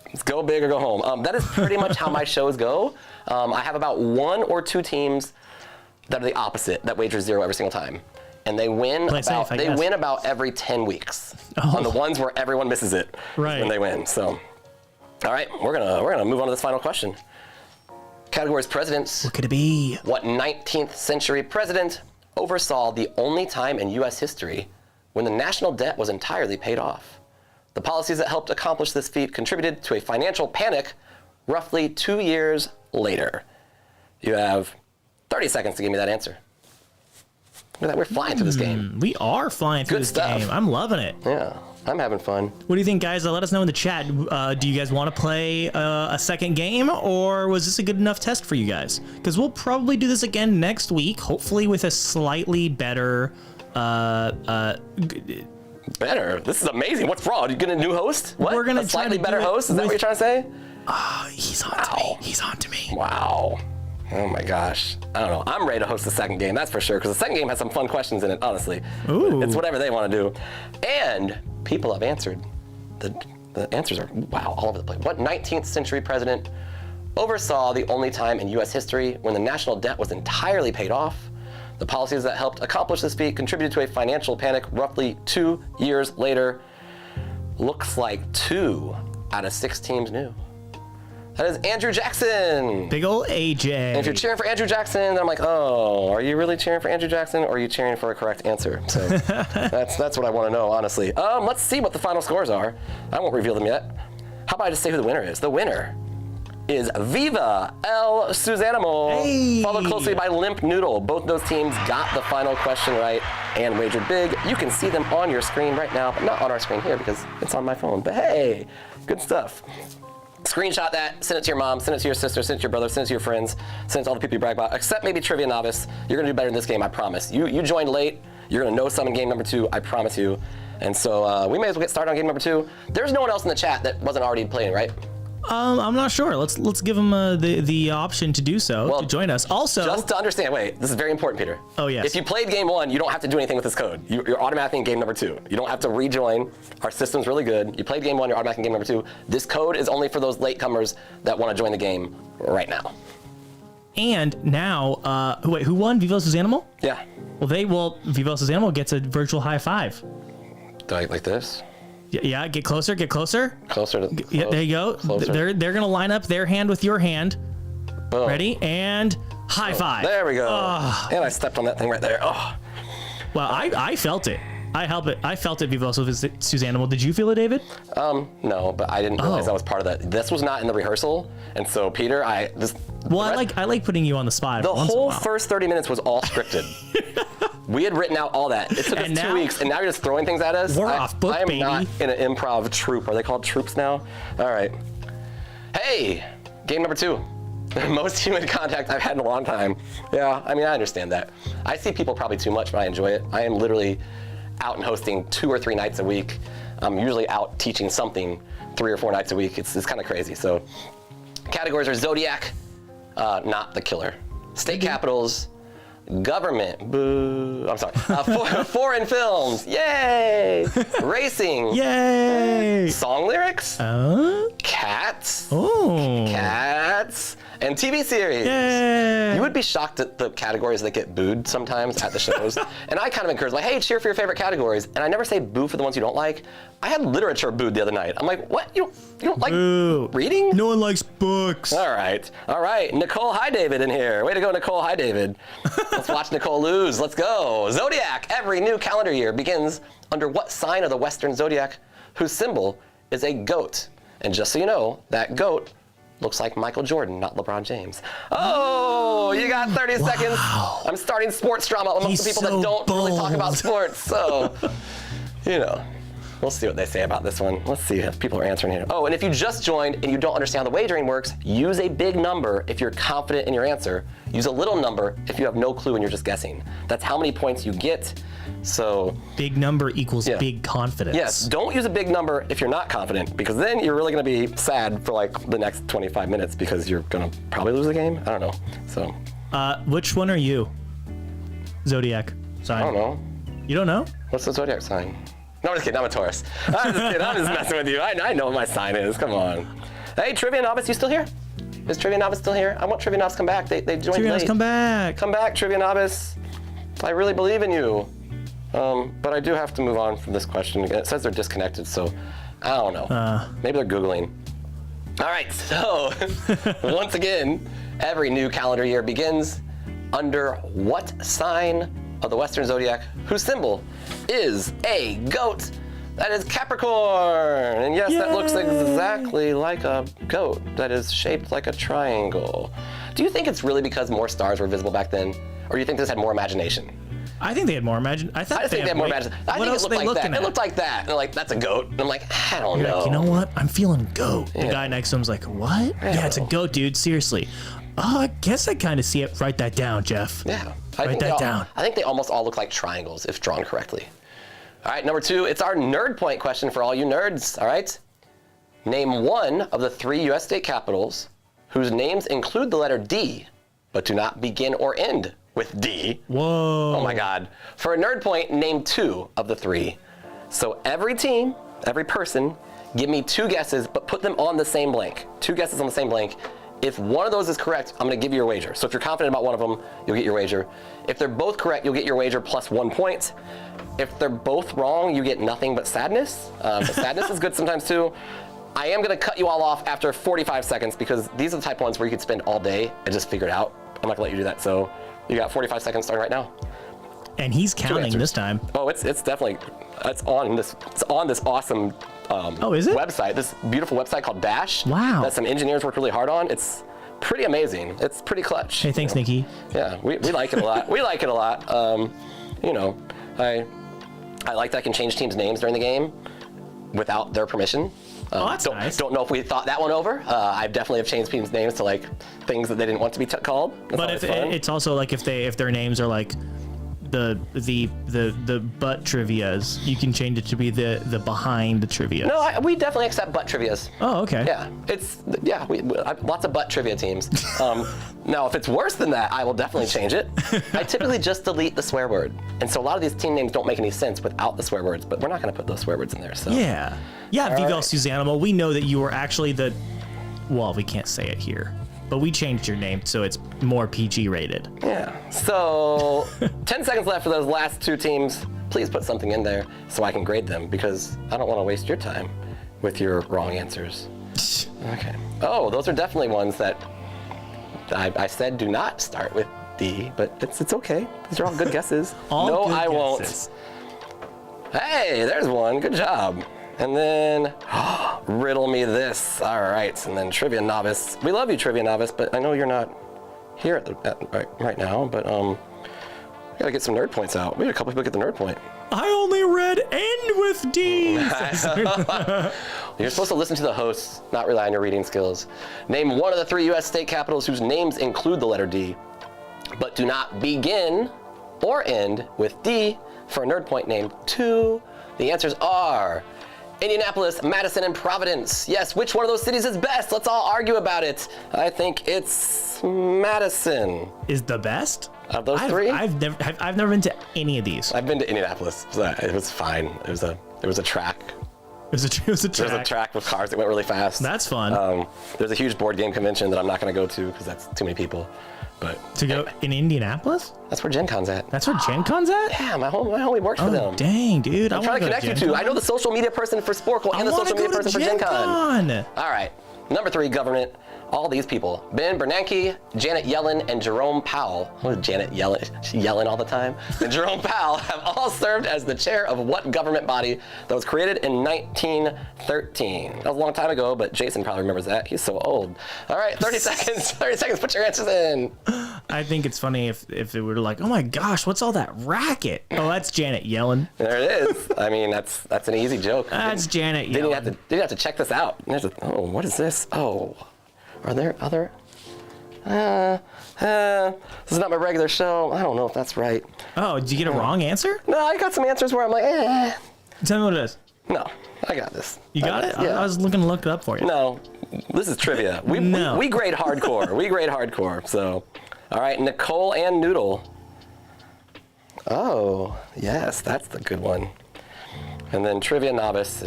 A: Let's go big or go home. That is pretty much how my shows go. I have about 1 or 2 teams that are the opposite, that wager 0 every single time. And they win about every 10 weeks. On the ones where everyone misses it, when they win. So, all right, we're gonna move on to this final question. Category is presidents.
B: What could it be?
A: What 19th century president oversaw the only time in U.S. history when the national debt was entirely paid off? The policies that helped accomplish this feat contributed to a financial panic roughly 2 years later. You have 30 seconds to give me that answer. Look at that, we're flying through this game.
B: We are flying through this game. I'm loving it.
A: Yeah, I'm having fun.
B: What do you think, guys? Let us know in the chat. Do you guys want to play a second game, or was this a good enough test for you guys? Because we'll probably do this again next week, hopefully with a slightly better...
A: Better? This is amazing. What's wrong? Are you getting a new host? What?
B: We're gonna
A: a slightly better host? Is that what you're trying to say?
B: He's on to me. He's on to me.
A: Wow. Oh my gosh. I don't know. I'm ready to host the second game, that's for sure, because the second game has some fun questions in it, honestly.
B: Ooh.
A: It's whatever they want to do. And people have answered. The answers are, wow, all over the place. What 19th century president oversaw the only time in U.S. history when the national debt was entirely paid off? The policies that helped accomplish this feat contributed to a financial panic roughly 2 years later. Looks like 2 out of 6 teams knew. That is Andrew Jackson.
B: Big ol' AJ.
A: And if you're cheering for Andrew Jackson, then I'm like, oh, are you really cheering for Andrew Jackson, or are you cheering for a correct answer? So that's what I want to know, honestly. Let's see what the final scores are. I won't reveal them yet. How about I just say who the winner is? The winner is Viva El Suzanimal,
B: hey.
A: Followed closely by Limp Noodle. Both those teams got the final question right and wagered big. You can see them on your screen right now, but not on our screen here because it's on my phone. But hey, good stuff. Screenshot that, send it to your mom, send it to your sister, send it to your brother, send it to your friends, send it to all the people you brag about, except maybe Trivia Novice. You're gonna do better in this game, I promise. You joined late, you're gonna know some in game number 2, I promise you. And so we may as well get started on game number 2. There's no one else in the chat that wasn't already playing, right?
B: I'm not sure. Let's give them the option to do so, to join us. Also,
A: just to understand, wait, this is very important, Peter.
B: Oh, yes.
A: If you played game 1, you don't have to do anything with this code. You're automatically in game number 2. You don't have to rejoin. Our system's really good. You played game 1, you're automatically in game number 2. This code is only for those latecomers that want to join the game right now.
B: And now, wait, who won? Vivos' Animal?
A: Yeah.
B: Well, Vivos' Animal gets a virtual high five.
A: Do I like this?
B: Yeah, get closer, get closer.
A: Closer to.
B: Yeah, there you go.
A: Closer.
B: They're gonna line up their hand with your hand.
A: Boom.
B: Ready? And high five.
A: There we go. And I stepped on that thing right there. Oh.
B: Well, I felt it. I felt it, Vivos' Animal. Did you feel it, David?
A: No, but I didn't realize I was part of that. This was not in the rehearsal, and so Peter, I
B: like putting you on the spot.
A: The whole first 30 minutes was all scripted. We had written out all that. It took us 2 weeks, and now you're just throwing things at us.
B: We're off book,
A: I am
B: baby.
A: not in an improv troupe. Are they called troupes now? All right. Hey, game number 2. The most human contact I've had in a long time. Yeah, I mean, I understand that. I see people probably too much, but I enjoy it. I am literally out and hosting 2 or 3 nights a week. I'm usually out teaching something 3 or 4 nights a week. It's kind of crazy. So categories are Zodiac, not the killer. State capitals, government, boo, I'm sorry, foreign films, yay, racing,
B: Yay!
A: song lyrics, cats, cats, and TV series.
B: Yay!
A: You would be shocked at the categories that get booed sometimes at the shows. And I kind of encourage, like, hey, cheer for your favorite categories. And I never say boo for the ones you don't like. I had literature booed the other night. I'm like, what? You don't like reading?
B: No one likes books.
A: All right. Nicole, hi, David in here. Way to go, Nicole, hi, David. Let's watch Nicole lose. Let's go. Zodiac. Every new calendar year begins under what sign of the Western Zodiac whose symbol is a goat? And just so you know, that goat looks like Michael Jordan, not LeBron James. Oh, you got 30 seconds. I'm starting sports drama amongst the people that don't really talk about sports. So, we'll see what they say about this one. Let's see if people are answering here. Oh, and if you just joined and you don't understand how the wagering works, use a big number if you're confident in your answer. Use a little number if you have no clue and you're just guessing. That's how many points you get. So
B: big number equals big confidence.
A: Yes, don't use a big number if you're not confident, because then you're really going to be sad for like the next 25 minutes because you're going to probably lose the game. I don't know. So
B: which one are you? Zodiac sign.
A: I don't know.
B: You don't know?
A: What's the Zodiac sign? No, I'm just kidding. I'm a Taurus. I'm just kidding. I'm just messing with you. I know what my sign is. Come on. Hey, Trivia Novice, you still here? Is Trivia Novice still here? I want Trivia Novice to come back. They joined
B: Trivia Novice,
A: late.
B: come back.
A: Come back, Trivia Novice. I really believe in you. But I do have to move on from this question. It says they're disconnected, so I don't know. Maybe they're Googling. All right, so once again, every new calendar year begins under what sign of the Western Zodiac whose symbol is a goat? That is Capricorn. And yes, that looks exactly like a goat that is shaped like a triangle. Do you think it's really because more stars were visible back then? Or do you think this had more imagination?
B: I think they had more imagination. I
A: think they had more imagination. I think it looked like that. It looked like that. And they're like, that's a goat. And I'm like, I don't know.
B: Like, you know what? I'm feeling goat. The guy next to him's like, what? Yeah, it's a goat, dude. Seriously. Oh, I guess I kind of see it. Write that down, Jeff.
A: Yeah.
B: Write that down.
A: I think they almost all look like triangles if drawn correctly. All right, number 2, it's our nerd point question for all you nerds, all right? Name one of the 3 U.S. state capitals whose names include the letter D, but do not begin or end with D.
B: Whoa.
A: Oh my God. For a nerd point, name 2 of the 3. So every team, every person, give me 2 guesses, but put them on the same blank. 2 guesses on the same blank. If one of those is correct, I'm gonna give you your wager. So if you're confident about one of them, you'll get your wager. If they're both correct, you'll get your wager plus 1 point. If they're both wrong, you get nothing but sadness. But sadness is good sometimes too. I am gonna cut you all off after 45 seconds because these are the type of ones where you could spend all day and just figure it out. I'm not gonna let you do that. So you got 45 seconds starting right now.
B: And he's counting this time.
A: Oh, it's definitely, it's on this awesome
B: is it?
A: website, this beautiful website called Dash.
B: Wow.
A: That some engineers worked really hard on. It's pretty amazing. It's pretty clutch.
B: Hey, thanks, Nikki.
A: Yeah, we like it a lot. We like it a lot. I like that I can change teams' names during the game without their permission.
B: That's nice.
A: Don't know if we thought that one over. I definitely have changed teams' names to like things that they didn't want to be called.
B: But if it's also like if their names are like the butt trivias. You can change it to be the behind the trivia.
A: No, we definitely accept butt trivias.
B: Oh, okay.
A: Yeah, we lots of butt trivia teams. Now, if it's worse than that, I will definitely change it. I typically just delete the swear word, and so a lot of these team names don't make any sense without the swear words. But we're not going to put those swear words in there. So
B: Yeah, Vivel
A: right.
B: Suzanimal. We know that you were actually the. Well, we can't say it here, but we changed your name so it's more PG rated.
A: Yeah. So 10 seconds left for those last two teams. Please put something in there so I can grade them because I don't want to waste your time with your wrong answers. Okay. Oh, those are definitely ones that I said do not start with D, but it's okay. These are all good guesses.
B: All good
A: I
B: guesses.
A: won't. Hey, there's one. Good job. And then riddle me this. All right. And then Trivia Novice. We love you, Trivia Novice, but I know you're not here right now. But we gotta get some nerd points out. We had a couple people get the nerd point.
B: I only read end with D.
A: You're supposed to listen to the hosts, not rely on your reading skills. Name one of the 3 U.S. state capitals whose names include the letter D, but do not begin or end with D for a nerd point name 2. The answers are Indianapolis, Madison, and Providence. Yes, which one of those cities is best? Let's all argue about it. I think it's Madison.
B: Is the best?
A: Of those 3?
B: I've never been to any of these.
A: I've been to Indianapolis. So it was fine. It was a track.
B: It was a
A: There was a
B: track.
A: track with cars that went really fast.
B: That's fun.
A: There's a huge board game convention that I'm not going to go to because that's too many people. But
B: To go in Indianapolis?
A: that's where Gen Con's at.
B: That's where Gen Con's at?
A: Yeah, my homie works for
B: Oh,
A: them.
B: dang, dude.
A: I'm trying to connect you two. I know the social media person for Sporcle and the social media person for Gen Con. All right. Number 3, government. All these people, Ben Bernanke, Janet Yellen, and Jerome Powell. Oh, Janet Yellen, she's yelling all the time. And Jerome Powell have all served as the chair of what government body that was created in 1913? That was a long time ago, but Jason probably remembers that. He's so old. All right, 30 seconds. 30 seconds. Put your answers in.
B: I think it's funny if it were like, oh my gosh, what's all that racket? Oh, that's Janet Yellen.
A: There it is. I mean, that's an easy joke.
B: That's Janet Yellen.
A: Didn't you have to check this out? Oh, what is this? Oh. Are there other? This is not my regular show. I don't know if that's right.
B: Oh, did you get a wrong answer?
A: No, I got some answers where I'm like,
B: Tell me what it is.
A: No, I got this.
B: You got it?
A: Yeah.
B: I was looking to look it up for you.
A: No, this is trivia. We grade hardcore. We grade hardcore. So, all right, Nicole and Noodle. Oh, yes, that's the good one. And then Trivia Novice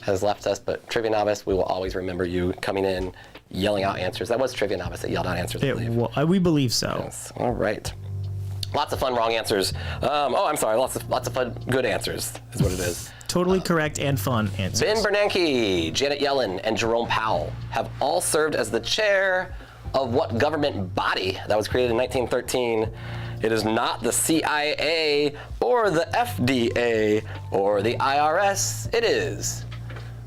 A: has left us, but Trivia Novice, we will always remember you coming in, yelling out answers. That was Trivia Novice that yelled out answers, I believe.
B: We believe so.
A: Yes. All right. Lots of fun wrong answers. I'm sorry. Lots of fun good answers is what it is.
B: Totally correct and fun answers.
A: Ben Bernanke, Janet Yellen, and Jerome Powell have all served as the chair of what government body that was created in 1913. It is not the CIA or the FDA or the IRS. It is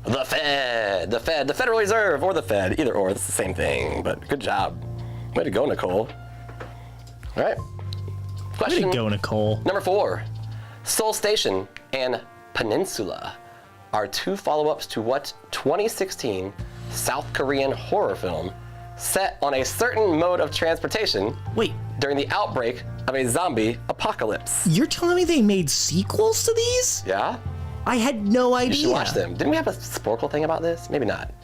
A: the Fed, the Federal Reserve, or the Fed. Either or, it's the same thing, but good job. Way to go, Nicole. All right.
B: Way
A: Question
B: to go, Nicole.
A: number 4. Seoul Station and Peninsula are 2 follow-ups to what 2016 South Korean horror film set on a certain mode of transportation
B: Wait,
A: during the outbreak of a zombie apocalypse.
B: you're telling me they made sequels to these?
A: Yeah?
B: I had no idea.
A: You should watch them. Didn't we have a Sporcle thing about this? Maybe not.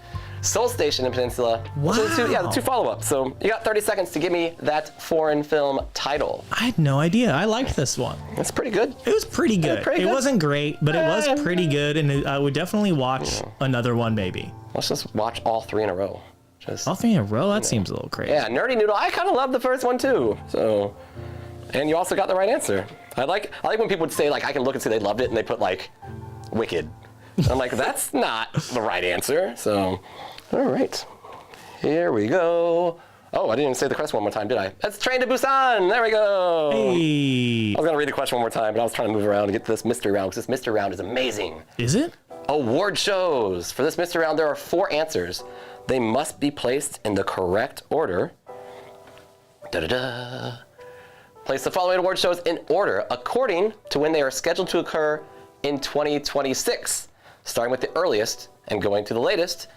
A: Seoul Station and Peninsula.
B: Wow.
A: The 2 follow-ups. So you got 30 seconds to give me that foreign film title.
B: I had no idea. I liked this one.
A: That's pretty good.
B: It was pretty good.
A: pretty good.
B: It wasn't great, but it was pretty good, and I would definitely watch another one maybe.
A: Let's just watch all 3 in a row.
B: All 3 in a row? That seems a little crazy.
A: Yeah, Nerdy Noodle. I kind of love the first one too. So, and you also got the right answer. I like when people would say like I can look and see they loved it and they put like Wicked. I'm like that's not the right answer. So, all right, here we go. Oh, I didn't even say the question one more time, did I? That's Train to Busan. There we go.
B: Hey.
A: I was gonna read the question one more time, but I was trying to move around and get to this mystery round because this mystery round is amazing.
B: Is it?
A: Award shows. For this mystery round, there are 4 answers. They must be placed in the correct order. Da-da-da. Place the following award shows in order according to when they are scheduled to occur in 2026, starting with the earliest and going to the latest.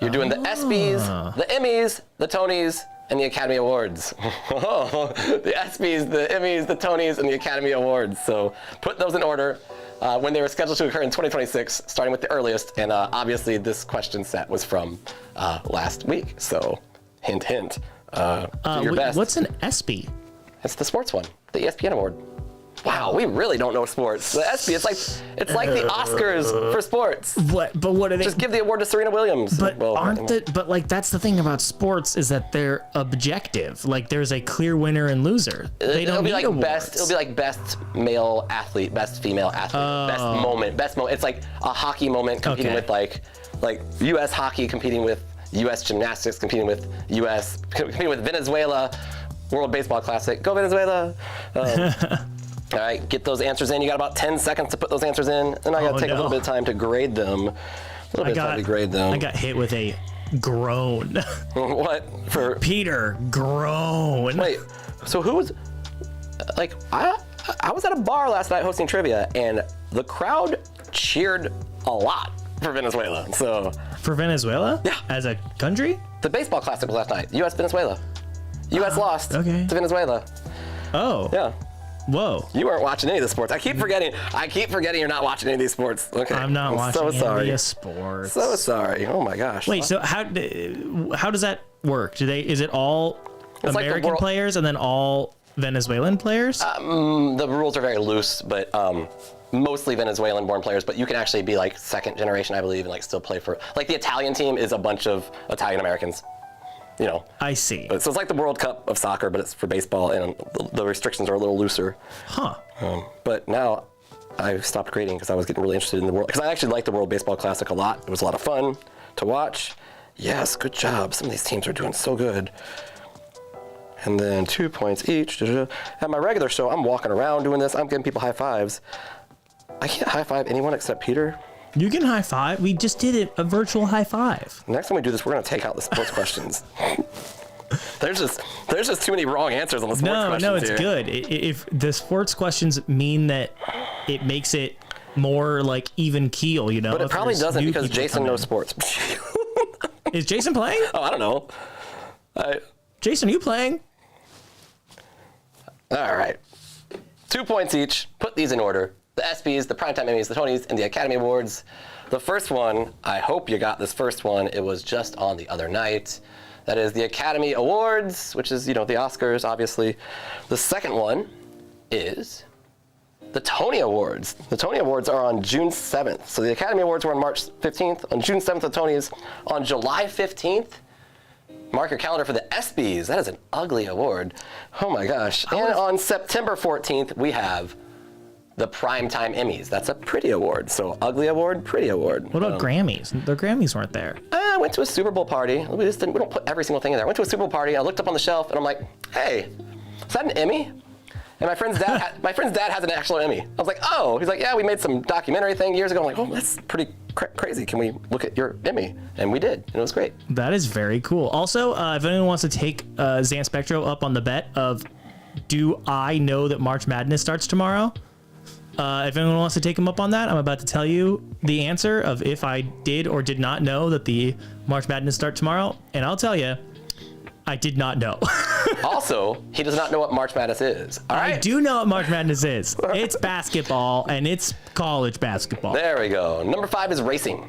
A: You're doing the ESPYs, the Emmys, the Tonys, and the Academy Awards. The ESPYs, the Emmys, the Tonys, and the Academy Awards. So put those in order when they were scheduled to occur in 2026, starting with the earliest. And obviously this question set was from last week. So hint, hint. Do your best.
B: What's an ESPY?
A: It's the sports one, the ESPN Award. Wow, we really don't know sports. The ESPY, it's like the Oscars for sports.
B: What? But what are they?
A: Just give the award to Serena Williams.
B: But But like that's the thing about sports is that they're objective. Like there's a clear winner and loser. They don't need awards.
A: It'll be like best male athlete, best female athlete, best moment. It's like a hockey moment competing with like U.S. hockey competing with U.S. gymnastics competing with Venezuela. World Baseball Classic. Go Venezuela. All right, get those answers in. You got about 10 seconds to put those answers in, and I got to take a little bit of time to grade them. I
B: got hit with a groan.
A: What? For
B: Peter, groan.
A: Wait, so who was, like, I was at a bar last night hosting trivia, and the crowd cheered a lot for Venezuela. So
B: for Venezuela?
A: Yeah.
B: As a country?
A: The Baseball Classic was last night. U.S.-Venezuela. U.S. lost to Venezuela.
B: Oh.
A: Yeah.
B: Whoa.
A: You weren't watching any of the sports. I keep forgetting you're not watching any of these sports. Okay.
B: I'm not watching
A: so sorry.
B: any of sports.
A: So sorry. Oh my gosh.
B: Wait, so how does that work? Is it all American players and then all Venezuelan players?
A: The rules are very loose, but mostly Venezuelan-born players. But you can actually be like second generation, I believe, and like still play for like the Italian team is a bunch of Italian Americans. You know.
B: I see.
A: So it's like the World Cup of soccer, but it's for baseball, and the restrictions are a little looser.
B: Huh.
A: But now I stopped grading because I was getting really interested in the world. Because I actually liked the World Baseball Classic a lot. It was a lot of fun to watch. Yes, good job. Some of these teams are doing so good. And then 2 points each. At my regular show, I'm walking around doing this. I'm giving people high fives. I can't high five anyone except Peter.
B: You can high five. We just did it, a virtual high five.
A: Next time we do this, we're going to take out the sports questions. There's just too many wrong answers on the sports questions.
B: No, it's good. If the sports questions mean that it makes it more like even keel, you know.
A: But it probably doesn't because Jason knows sports.
B: Is Jason playing?
A: Oh, I don't know.
B: Jason, are you playing?
A: All right. 2 points each. Put these in order. The ESPYs, the Primetime Emmys, the Tonys, and the Academy Awards. The first one, I hope you got this first one. It was just on the other night. That is the Academy Awards, which is, the Oscars, obviously. The second one is the Tony Awards. The Tony Awards are on June 7th. So the Academy Awards were on March 15th. On June 7th, the Tonys. On July 15th, mark your calendar for the ESPYs. That is an ugly award. Oh my gosh. And on September 14th, we have the Primetime Emmys. That's a pretty award. So ugly award, pretty award.
B: What about Grammys? The Grammys weren't there.
A: I went to a Super Bowl party. We don't put every single thing in there. I went to a Super Bowl party. I looked up on the shelf and I'm like, hey, is that an Emmy? And my friend's dad has an actual Emmy. I was like, oh. He's like, yeah, we made some documentary thing years ago. I'm like, oh, that's pretty crazy. Can we look at your Emmy? And we did. And it was great.
B: That is very cool. Also, if anyone wants to take Zan Spectro up on the bet of, do I know that March Madness starts tomorrow? If anyone wants to take him up on that, I'm about to tell you the answer of if I did or did not know that the March Madness start tomorrow. And I'll tell you, I did not know.
A: Also, he does not know what March Madness is. All right.
B: I do know what March Madness is. It's basketball, and it's college basketball.
A: There we go. Number 5 is racing.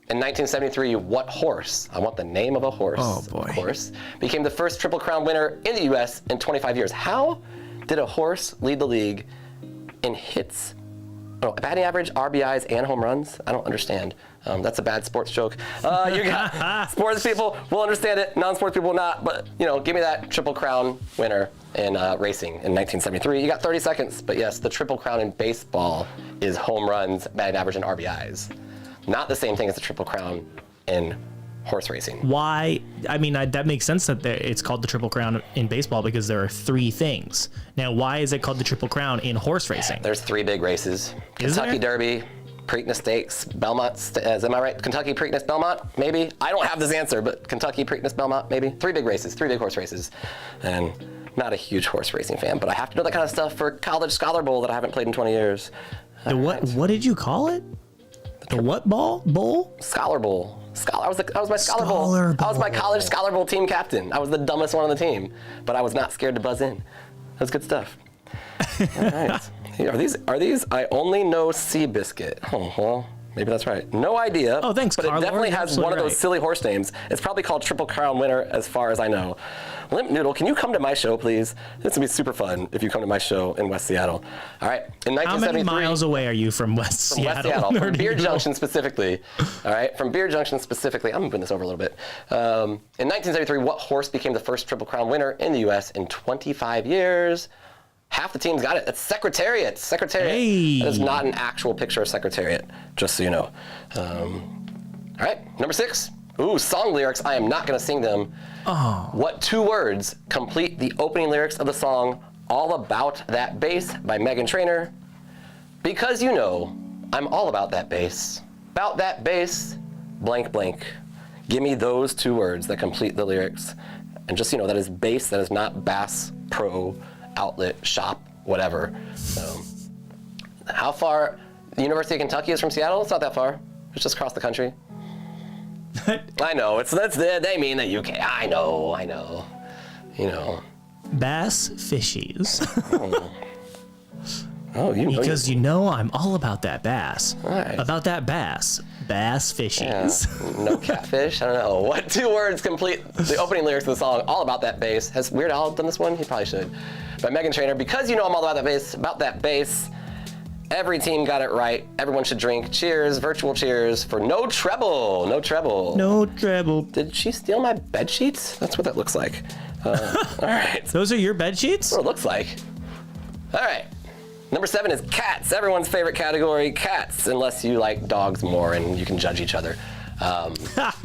A: In 1973, what horse, I want the name of a horse,
B: oh boy,
A: of course, became the first Triple Crown winner in the U.S. in 25 years? How did a horse lead the league in hits, batting average, RBIs, and home runs? I don't understand. That's a bad sports joke. You got sports people will understand it, non-sports people will not. But give me that Triple Crown winner in racing in 1973. You got 30 seconds. But yes, the Triple Crown in baseball is home runs, batting average, and RBIs. Not the same thing as the Triple Crown in horse racing.
B: Why? I mean, that makes sense that it's called the Triple Crown in baseball because there are 3 things. Now, why is it called the Triple Crown in horse racing?
A: There's 3 big races.
B: Is
A: Kentucky
B: there?
A: Derby, Preakness Stakes, Belmont. Am I right? Kentucky, Preakness, Belmont, maybe? I don't have this answer, but Kentucky, Preakness, Belmont, maybe? 3 big races, 3 big horse races. And not a huge horse racing fan, but I have to know that kind of stuff for College Scholar Bowl that I haven't played in 20 years.
B: What did you call it? The what bowl?
A: Scholar Bowl. I was my Scholar Bowl.
B: Scholar
A: I was my
B: Bowl.
A: college Scholar Bowl team captain. I was the dumbest one on the team, but I was not scared to buzz in. That's good stuff. All right. Are these? I only know Seabiscuit. Oh, well, maybe that's right. No idea.
B: Oh, thanks,
A: But
B: Carlo.
A: it definitely
B: You're
A: has one of
B: absolutely
A: those
B: right.
A: silly horse names. It's probably called Triple Crown Winner, as far as I know. Limp Noodle, can you come to my show, please? This will be super fun if you come to my show in West Seattle. All right. In
B: How
A: 1973.
B: many miles away are you from West Seattle?
A: From Beer Junction specifically. All right, from Beer Junction specifically. I'm moving this over a little bit. In 1973, what horse became the first Triple Crown winner in the U.S. in 25 years? Half the team's got it. That's Secretariat. Secretariat.
B: Hey.
A: That is not an actual picture of Secretariat, just so you know. All right, number 6. Ooh, song lyrics. I am not going to sing them.
B: Oh.
A: What 2 words complete the opening lyrics of the song All About That Bass by Meghan Trainor? Because you know, I'm all about that bass. About that bass, blank, blank. Give me those 2 words that complete the lyrics. And just so you know, that is bass, that is not Bass Pro Outlet Shop, whatever. How far the University of Kentucky is from Seattle? It's not that far. It's just across the country. I know, they mean the UK. I know. You know.
B: Bass Fishies.
A: Oh, you know.
B: Because you know I'm all about that bass.
A: Right.
B: About that bass. Bass Fishies.
A: Yeah, no catfish. I don't know. What 2 words complete the opening lyrics of the song All About That Bass? Has Weird Al done this one? He probably should. By Meghan Trainor. Because you know I'm all about that bass. About that bass. Every team got it right. Everyone should drink. Cheers, virtual cheers for no treble. No treble.
B: No treble.
A: Did she steal my bed sheets? That's what that looks like. All right.
B: Those are your bed sheets?
A: That's what it looks like. All right. Number 7 is cats. Everyone's favorite category, cats, unless you like dogs more and you can judge each other.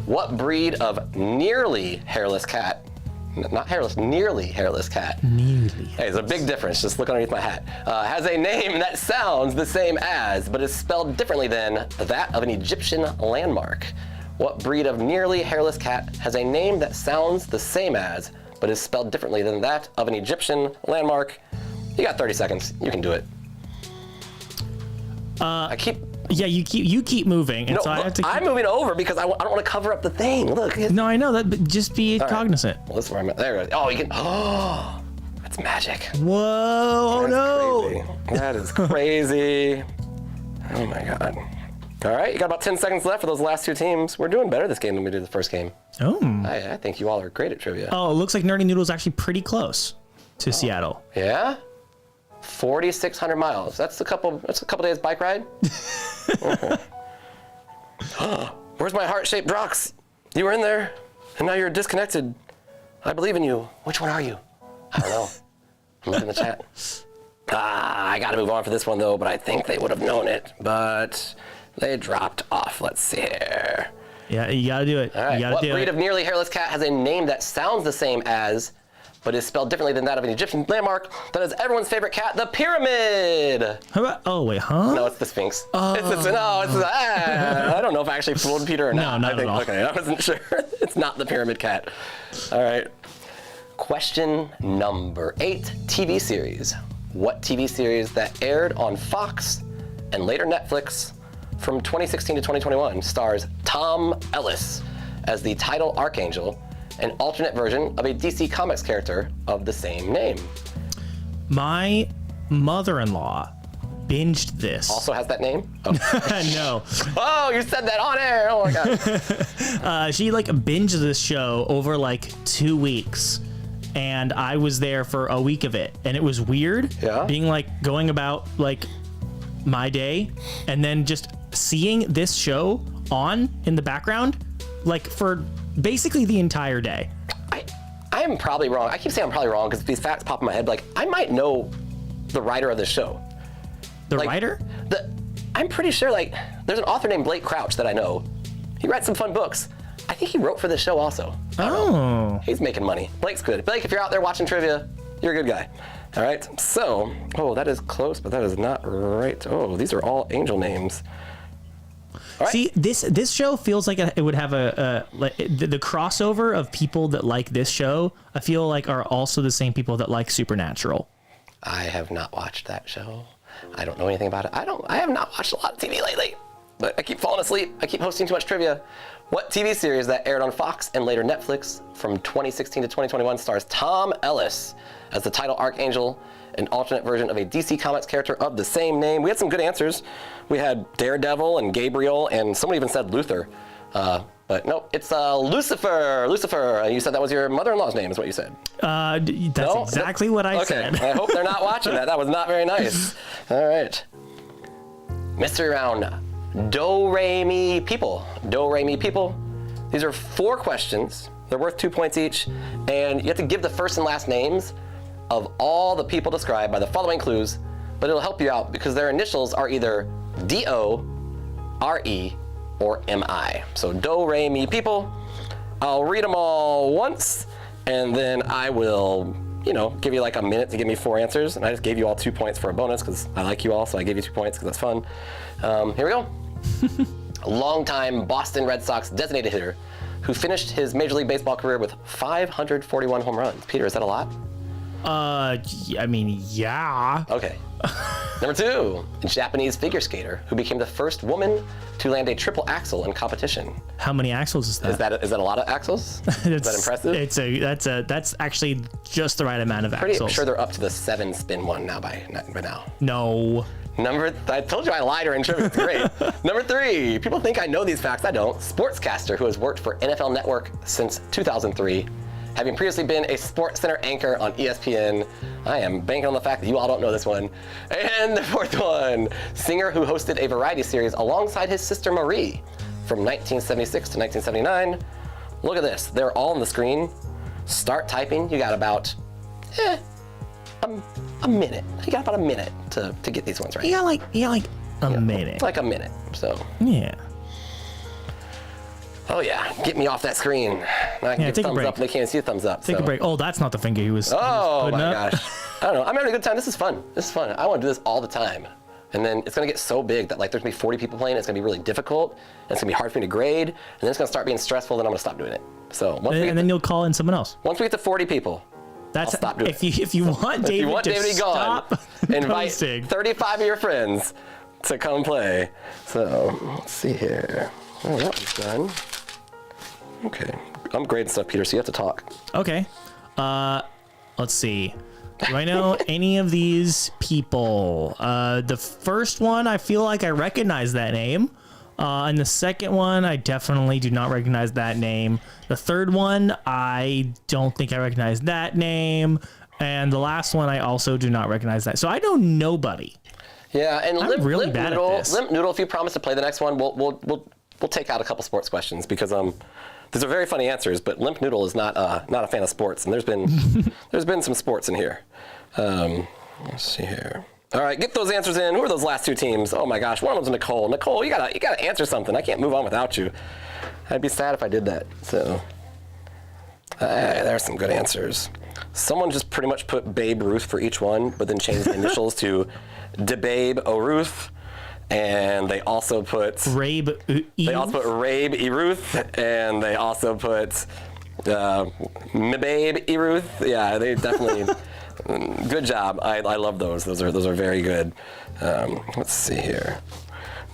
A: What breed of nearly hairless cat, not hairless, nearly hairless cat.
B: Nearly.
A: Hey, there's a big difference. Just look underneath my hat. Has a name that sounds the same as, but is spelled differently than that of an Egyptian landmark. What breed of nearly hairless cat has a name that sounds the same as, but is spelled differently than that of an Egyptian landmark? You got 30 seconds. You can do it.
B: Yeah, you keep moving, and
A: No,
B: so I have to.
A: I'm moving over because I don't want to cover up the thing. Look.
B: No, I know that, but just be cognizant.
A: Well, this is where I'm at. There it goes. Oh, you can. Oh, that's magic.
B: Whoa! Oh
A: That's
B: no!
A: crazy. That is crazy. Oh my God. All right, you got about 10 seconds left for those last 2 teams. We're doing better this game than we did the first game.
B: Oh.
A: I think you all are great at trivia.
B: Oh, it looks like Nerdy Noodle is actually pretty close to Seattle.
A: Yeah? 4,600 miles. That's a couple days bike ride. Where's my heart-shaped rocks? You were in there, and now you're disconnected. I believe in you. Which one are you? I don't know. I'm looking in the chat. I gotta move on for this one though, but I think they would have known it, but they dropped off. Let's see here.
B: Yeah, you gotta do it.
A: All right.
B: You gotta
A: What
B: do
A: breed
B: it.
A: of nearly hairless cat has a name that sounds the same as, but is spelled differently than that of an Egyptian landmark that is everyone's favorite cat, the pyramid?
B: How about? Oh wait, huh?
A: No, it's the Sphinx. I don't know if I actually fooled Peter or not.
B: not at all.
A: Okay, I wasn't sure. It's not the pyramid cat. All right. Question number 8, TV series. What TV series that aired on Fox and later Netflix from 2016 to 2021 stars Tom Ellis as the title Archangel, an alternate version of a DC Comics character of the same name?
B: My mother-in-law binged this.
A: Also has that name? Oh.
B: No.
A: Oh, you said that on air. Oh my God.
B: She binged this show over 2 weeks, and I was there for a week of it, and it was weird.
A: Yeah.
B: Being going about my day, and then just seeing this show on in the background, for basically the entire day.
A: I am probably wrong. I keep saying I'm probably wrong because these facts pop in my head. I might know the writer of this show.
B: The writer?
A: I'm pretty sure there's an author named Blake Crouch that I know. He writes some fun books. I think he wrote for this show also.
B: Oh.
A: He's making money. Blake's good. Blake, if you're out there watching trivia, you're a good guy. All right. So, that is close, but that is not right. Oh, these are all angel names. All right.
B: See, this show feels like it would have the crossover of people that like this show. I feel are also the same people that like Supernatural.
A: I have not watched that show. I don't know anything about it. I have not watched a lot of TV lately. but I keep falling asleep. I keep hosting too much trivia. What TV series that aired on Fox and later Netflix from 2016 to 2021 stars Tom Ellis as the title Archangel, an alternate version of a DC Comics character of the same name? We had some good answers. We had Daredevil and Gabriel, and someone even said Luther. But no, it's Lucifer. Lucifer. You said that was your mother-in-law's name, is what you said.
B: That's exactly what I said.
A: I hope they're not watching that. That was not very nice. All right. Mystery round. Do, re, mi, people. Do, re, mi, people. These are 4 questions. They're worth 2 points each. And you have to give the first and last names of all the people described by the following clues, but it'll help you out because their initials are either D-O, R-E, or M-I. So do, re, mi, people. I'll read them all once, and then I will, give you like a minute to give me 4 answers. And I just gave you all 2 points for a bonus because I like you all, so I gave you 2 points because that's fun. Here we go. A longtime Boston Red Sox designated hitter who finished his Major League Baseball career with 541 home runs. Peter, is that a lot?
B: Yeah.
A: Okay. Number 2, a Japanese figure skater who became the first woman to land a triple axel in competition.
B: How many axles is that?
A: Is that a lot of axles? Is that impressive?
B: That's actually just the right amount of axles.
A: Pretty sure they're up to the 7 spin one now by now.
B: No.
A: I told you I lied during trivia. It's great. Number 3, people think I know these facts. I don't. Sportscaster who has worked for NFL Network since 2003. Having previously been a SportsCenter anchor on ESPN. I am banking on the fact that you all don't know this one. And the 4th one, singer who hosted a variety series alongside his sister Marie from 1976 to 1979. Look at this. They're all on the screen. Start typing. You got about a minute. You got about a minute to get these ones right.
B: You got like a minute.
A: Like a minute. So.
B: Yeah.
A: Oh yeah, get me off that screen. I can give thumbs up. They can't see a thumbs up.
B: Take a break. Oh, that's not the finger he was.
A: Oh my gosh. I don't know. I'm having a good time. This is fun. I want to do this all the time. And then it's gonna get so big that like there's gonna be 40 people playing. It's gonna be really difficult. And it's gonna be hard for me to grade. And then it's gonna start being stressful. Then I'm gonna stop doing it. So
B: then you'll call in someone else.
A: Once we get to 40 people, I'll stop doing it.
B: If you want David to stop
A: invite 35 of your friends to come play. So let's see here. Oh, that was done. Okay, I'm grading stuff, Peter, so you have to talk.
B: Okay. Let's see. Do I know any of these people? The first one, I feel like I recognize that name. And the second one, I definitely do not recognize that name. The third one, I don't think I recognize that name. And the last one, I also do not recognize that. So I know nobody.
A: Yeah, and
B: I'm really bad at this.
A: Limp Noodle, if you promise to play the next one, we'll take out a couple sports questions because these are very funny answers, but Limp Noodle is not a fan of sports, and there's been some sports in here. Let's see here. All right, get those answers in. Who are those last 2 teams? Oh my gosh, one of them's Nicole. Nicole, you gotta answer something. I can't move on without you. I'd be sad if I did that. So there's some good answers. Someone just pretty much put Babe Ruth for each one, but then changed the initials to DeBabe O'Ruth. And they also put Rabe E. Ruth, and they also put Mbabe E. Ruth. Yeah, they definitely good job. I love those. Those are very good. Let's see here.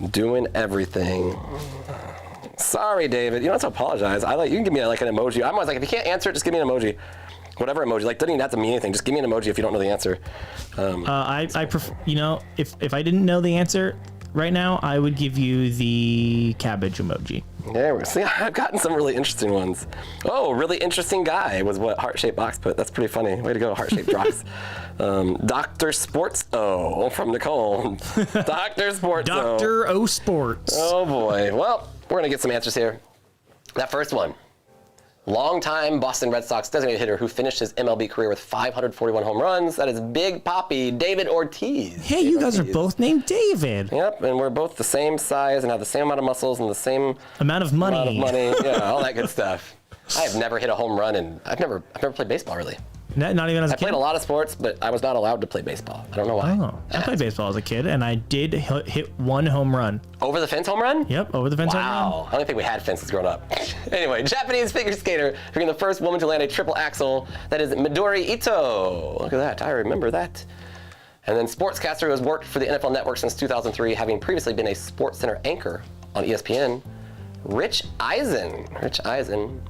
A: Doing everything. Sorry, David. You don't have to apologize. You can give me like an emoji. I'm always like, if you can't answer it, just give me an emoji. Whatever emoji. Like, doesn't even have to mean anything. Just give me an emoji if you don't know the answer.
B: I prefer. If I didn't know the answer right now, I would give you the cabbage emoji.
A: Yeah, see, I've gotten some really interesting ones. Oh, really interesting guy was what Heart-Shaped Box put. That's pretty funny. Way to go, Heart-Shaped Box. Dr. Sports O from Nicole. Dr. Sports O.
B: Dr. O Sports.
A: Oh boy. Well, we're gonna get some answers here. That first one. Longtime Boston Red Sox designated hitter who finished his MLB career with 541 home runs. That is Big Papi, David Ortiz.
B: Hey, you guys are both named David.
A: Yep, and we're both the same size and have the same amount of muscles and the same
B: amount of money.
A: Yeah, all that good stuff. I have never hit a home run, and I've never played baseball really.
B: Not even as a kid?
A: I played a lot of sports, but I was not allowed to play baseball. I don't know why.
B: Oh, I played baseball as a kid, and I did hit 1 home run.
A: Over the fence home run?
B: Yep, over the fence home run.
A: Wow, I don't think we had fences growing up. Anyway, Japanese figure skater became the first woman to land a triple axel. That is Midori Ito. Look at that, I remember that. And then sportscaster who has worked for the NFL Network since 2003, having previously been a SportsCenter anchor on ESPN, Rich Eisen. Rich Eisen.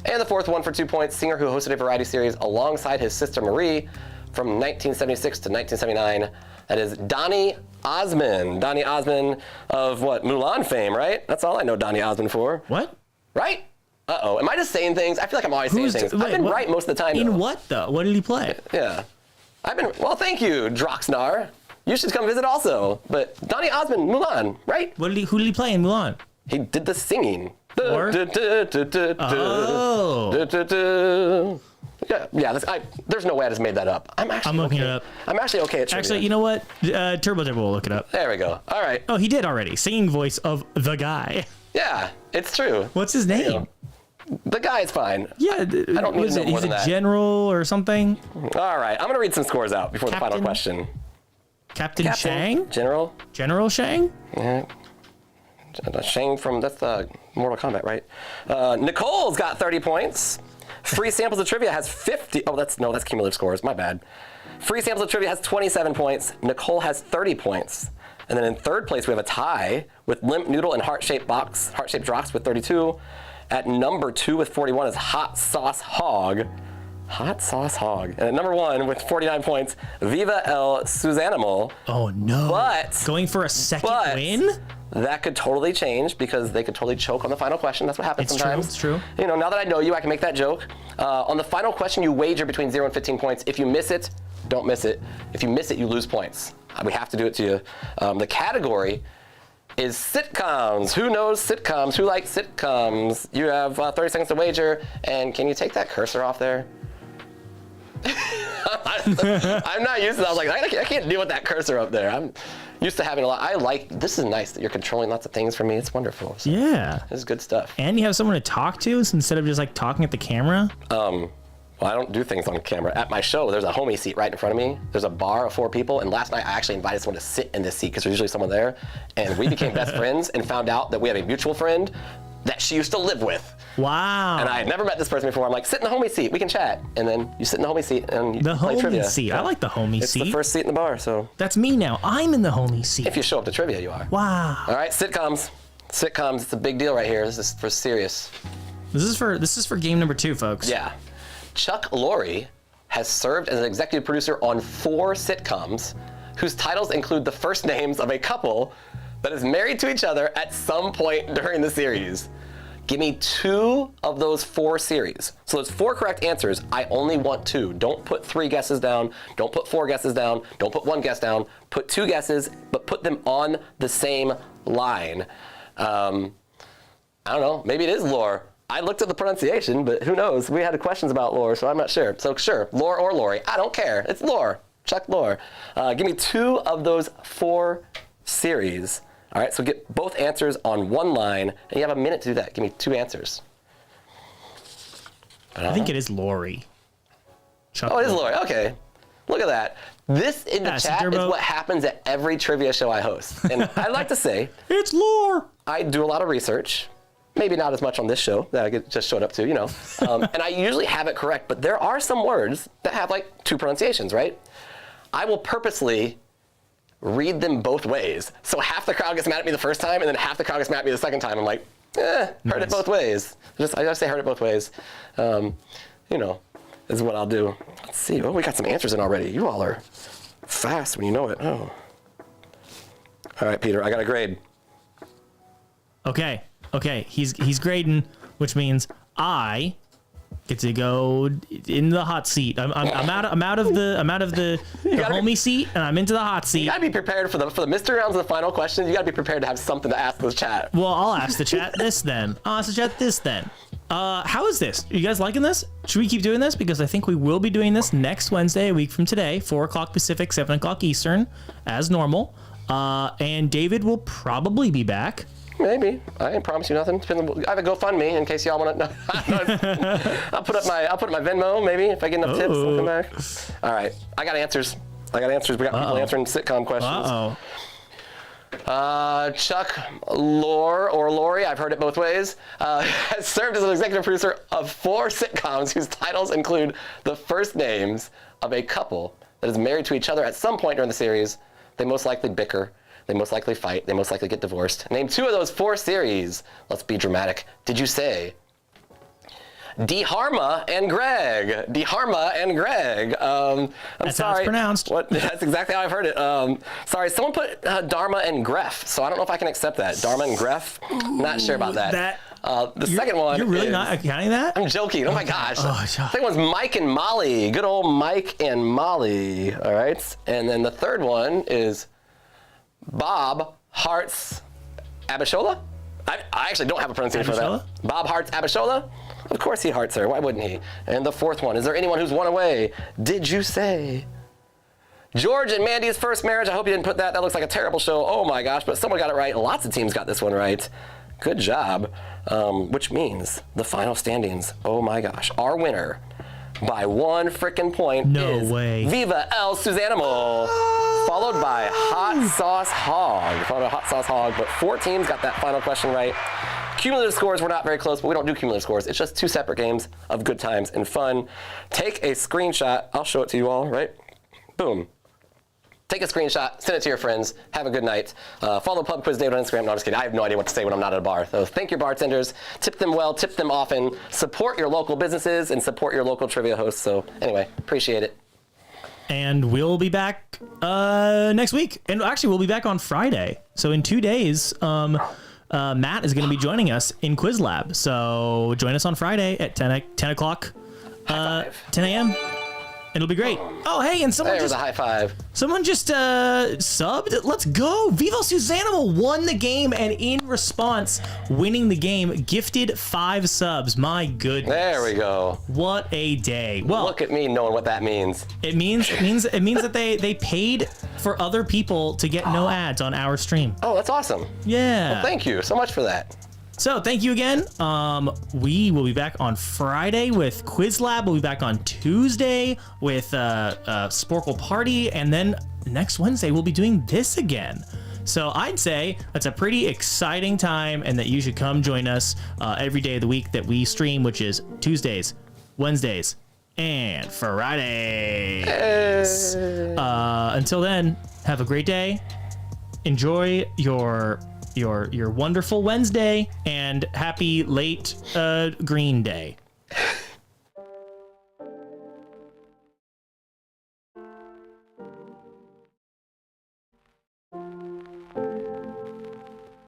A: And the fourth one for 2 points, singer who hosted a variety series alongside his sister Marie from 1976 to 1979. That is Donny Osmond. Donny Osmond of what? Mulan fame, right? That's all I know Donny Osmond for.
B: What?
A: Right? Uh-oh. Am I just saying things? I feel like I'm always saying things. I've been right most of the time.
B: In what, though? What did he play?
A: Yeah. Well, thank you, Droxnar. You should come visit also. But Donny Osmond, Mulan, right?
B: Who did he play in Mulan?
A: He did the singing.
B: Or? Oh.
A: Yeah. There's no way I just made that up. I'm
B: looking it up.
A: I'm actually okay at trivia.
B: Actually, you know what? Turbo will look it up.
A: There we go. All right.
B: Oh, he did already. Singing voice of the guy.
A: Yeah, it's true.
B: What's his name?
A: You know, the guy's fine.
B: Yeah,
A: I don't need to know more than that.
B: He's a general or something.
A: All right, I'm going to read some scores out before the final question.
B: Captain Shang?
A: General
B: Shang?
A: Yeah. Shang from, that's the Mortal Kombat, right? Nicole's got 30 points. Free Samples of Trivia has 50. Oh, that's cumulative scores. My bad. Free Samples of Trivia has 27 points. Nicole has 30 points. And then in third place, we have a tie with Limp Noodle and Heart-Shaped Rocks with 32. At number 2 with 41 is Hot Sauce Hog. Hot Sauce Hog. And at number 1 with 49 points, Viva El Suzanimal.
B: Oh, no.
A: But
B: going for a second win?
A: That could totally change because they could totally choke on the final question. That's what happens sometimes.
B: It's true.
A: You know, now that I know you, I can make that joke. On the final question, you wager between 0 and 15 points. If you miss it, don't miss it. If you miss it, you lose points. We have to do it to you. The category is sitcoms. Who knows sitcoms? Who likes sitcoms? You have 30 seconds to wager. And can you take that cursor off there? I'm not used to that. I was like, I can't deal with that cursor up there. I'm used to having a lot. This is nice that you're controlling lots of things for me. It's wonderful. So
B: yeah.
A: This is good stuff.
B: And you have someone to talk to instead of just like talking at the camera.
A: Well, I don't do things on camera. At my show, there's a homie seat right in front of me. There's a bar of 4 people, and last night I actually invited someone to sit in this seat because there's usually someone there. And we became best friends and found out that we have a mutual friend that she used to live with.
B: Wow.
A: And I had never met this person before. I'm like, sit in the homie seat, we can chat. And then you sit in the homie seat and you play trivia.
B: The homie seat. I like the homie seat.
A: It's the first seat in the bar, so.
B: That's me now. I'm in the homie seat.
A: If you show up to trivia, you are.
B: Wow.
A: All right, sitcoms. Sitcoms, it's a big deal right here. This is for serious.
B: This is for game number 2, folks.
A: Yeah. Chuck Lorre has served as an executive producer on 4 sitcoms whose titles include the first names of a couple that is married to each other at some point during the series. Give me 2 of those 4 series. So there's 4 correct answers. I only want 2. Don't put 3 guesses down. Don't put 4 guesses down. Don't put 1 guess down. Put 2 guesses, but put them on the same line. I don't know. Maybe it is Lore. I looked at the pronunciation, but who knows? We had questions about Lore, so I'm not sure. So sure, Lore or Lori. I don't care. It's Lore. Chuck Lorre. Give me 2 of those 4 series. All right, so get both answers on one line, and you have a minute to do that. Give me 2 answers.
B: I think it is Lori. Chuck
A: it is Lori. Okay. Look at that. This in the chat is what happens at every trivia show I host. And I'd like to say,
B: it's Lore.
A: I do a lot of research. Maybe not as much on this show that I just showed up to, you know. And I usually have it correct, but there are some words that have like 2 pronunciations, right? I will purposely read them both ways. So half the crowd gets mad at me the first time, and then half the crowd gets mad at me the second time. I'm like, heard it both ways. I just say heard it both ways. You know, is what I'll do. Let's see. Oh, we got some answers in already. You all are fast when you know it. Oh. All right, Peter, I got a grade.
B: Okay, he's grading, which means I get to go in the hot seat. I'm out of the homie seat, and I'm into the hot seat.
A: You gotta be prepared for the mystery rounds of the final questions. You gotta be prepared to have something to ask the chat.
B: Well, I'll ask the chat this then. How is this? Are you guys liking this? Should we keep doing this? Because I think we will be doing this next Wednesday, a week from today, 4 o'clock Pacific, 7 o'clock Eastern, as normal. And David will probably be back.
A: Maybe. I ain't promise you nothing. I have a GoFundMe in case y'all want to. I'll put up my Venmo maybe if I get enough tips. I'll come back. All right. I got answers. We got people answering sitcom questions. Chuck Lorre or Lori, I've heard it both ways, has served as an executive producer of 4 sitcoms whose titles include the first names of a couple that is married to each other at some point during the series. They most likely bicker. They most likely fight. They most likely get divorced. Name 2 of those 4 series. Let's be dramatic. Did you say DeHarma and Greg? DeHarma and Greg. I'm
B: That's
A: sorry.
B: how it's pronounced.
A: What? That's exactly how I've heard it. Sorry, someone put Dharma and Gref, so I don't know if I can accept that. Dharma and Gref? Not sure about that. The second one.
B: You're really
A: is,
B: not accounting that?
A: I'm joking. Oh my gosh.
B: Oh,
A: The second one's Mike and Molly. Good old Mike and Molly. All right. And then the third one is Bob Hart's Abishola. I actually don't have a pronunciation for
B: Abishola?
A: that. Bob Hart's Abishola? Of course he hearts her. Why wouldn't he? And the fourth one, is there anyone who's won away? Did you say George and Mandy's first marriage? I hope you didn't put that. That looks like a terrible show. Oh my gosh, but someone got it right. Lots of teams got this one right. Good job. Which means the final standings, oh my gosh, our winner by 1 frickin' point is Viva El Susanimo, followed by Hot Sauce Hog. But 4 teams got that final question right. Cumulative scores were not very close, but we don't do cumulative scores. It's just 2 separate games of good times and fun. Take a screenshot. I'll show it to you all, right? Boom. Take a screenshot, send it to your friends, have a good night. Follow Pub Quiz David on Instagram. No, I'm just kidding. I have no idea what to say when I'm not at a bar. So thank your bartenders, tip them well, tip them often, support your local businesses, and support your local trivia hosts. So anyway, appreciate it.
B: And we'll be back next week. And actually, we'll be back on Friday. So in 2 days, Matt is going to be joining us in Quiz Lab. So join us on Friday at 10 o'clock, 10 a.m. It'll be great. Oh, hey, and someone
A: There's a high five.
B: Someone just subbed. Let's go. Vivo Susanimo won the game, and in response, winning the game, gifted 5 subs. My goodness.
A: There we go.
B: What a day. Well,
A: look at me knowing what that means.
B: It means that they paid for other people to get no ads on our stream.
A: Oh, that's awesome.
B: Yeah.
A: Well, thank you so much for that.
B: So thank you again. We will be back on Friday with Quiz Lab. We'll be back on Tuesday with Sporcle Party, and then next Wednesday we'll be doing this again. So I'd say that's a pretty exciting time, and that you should come join us every day of the week that we stream, which is Tuesdays, Wednesdays, and Fridays. Until then, have a great day. Enjoy your wonderful Wednesday, and happy late Green Day.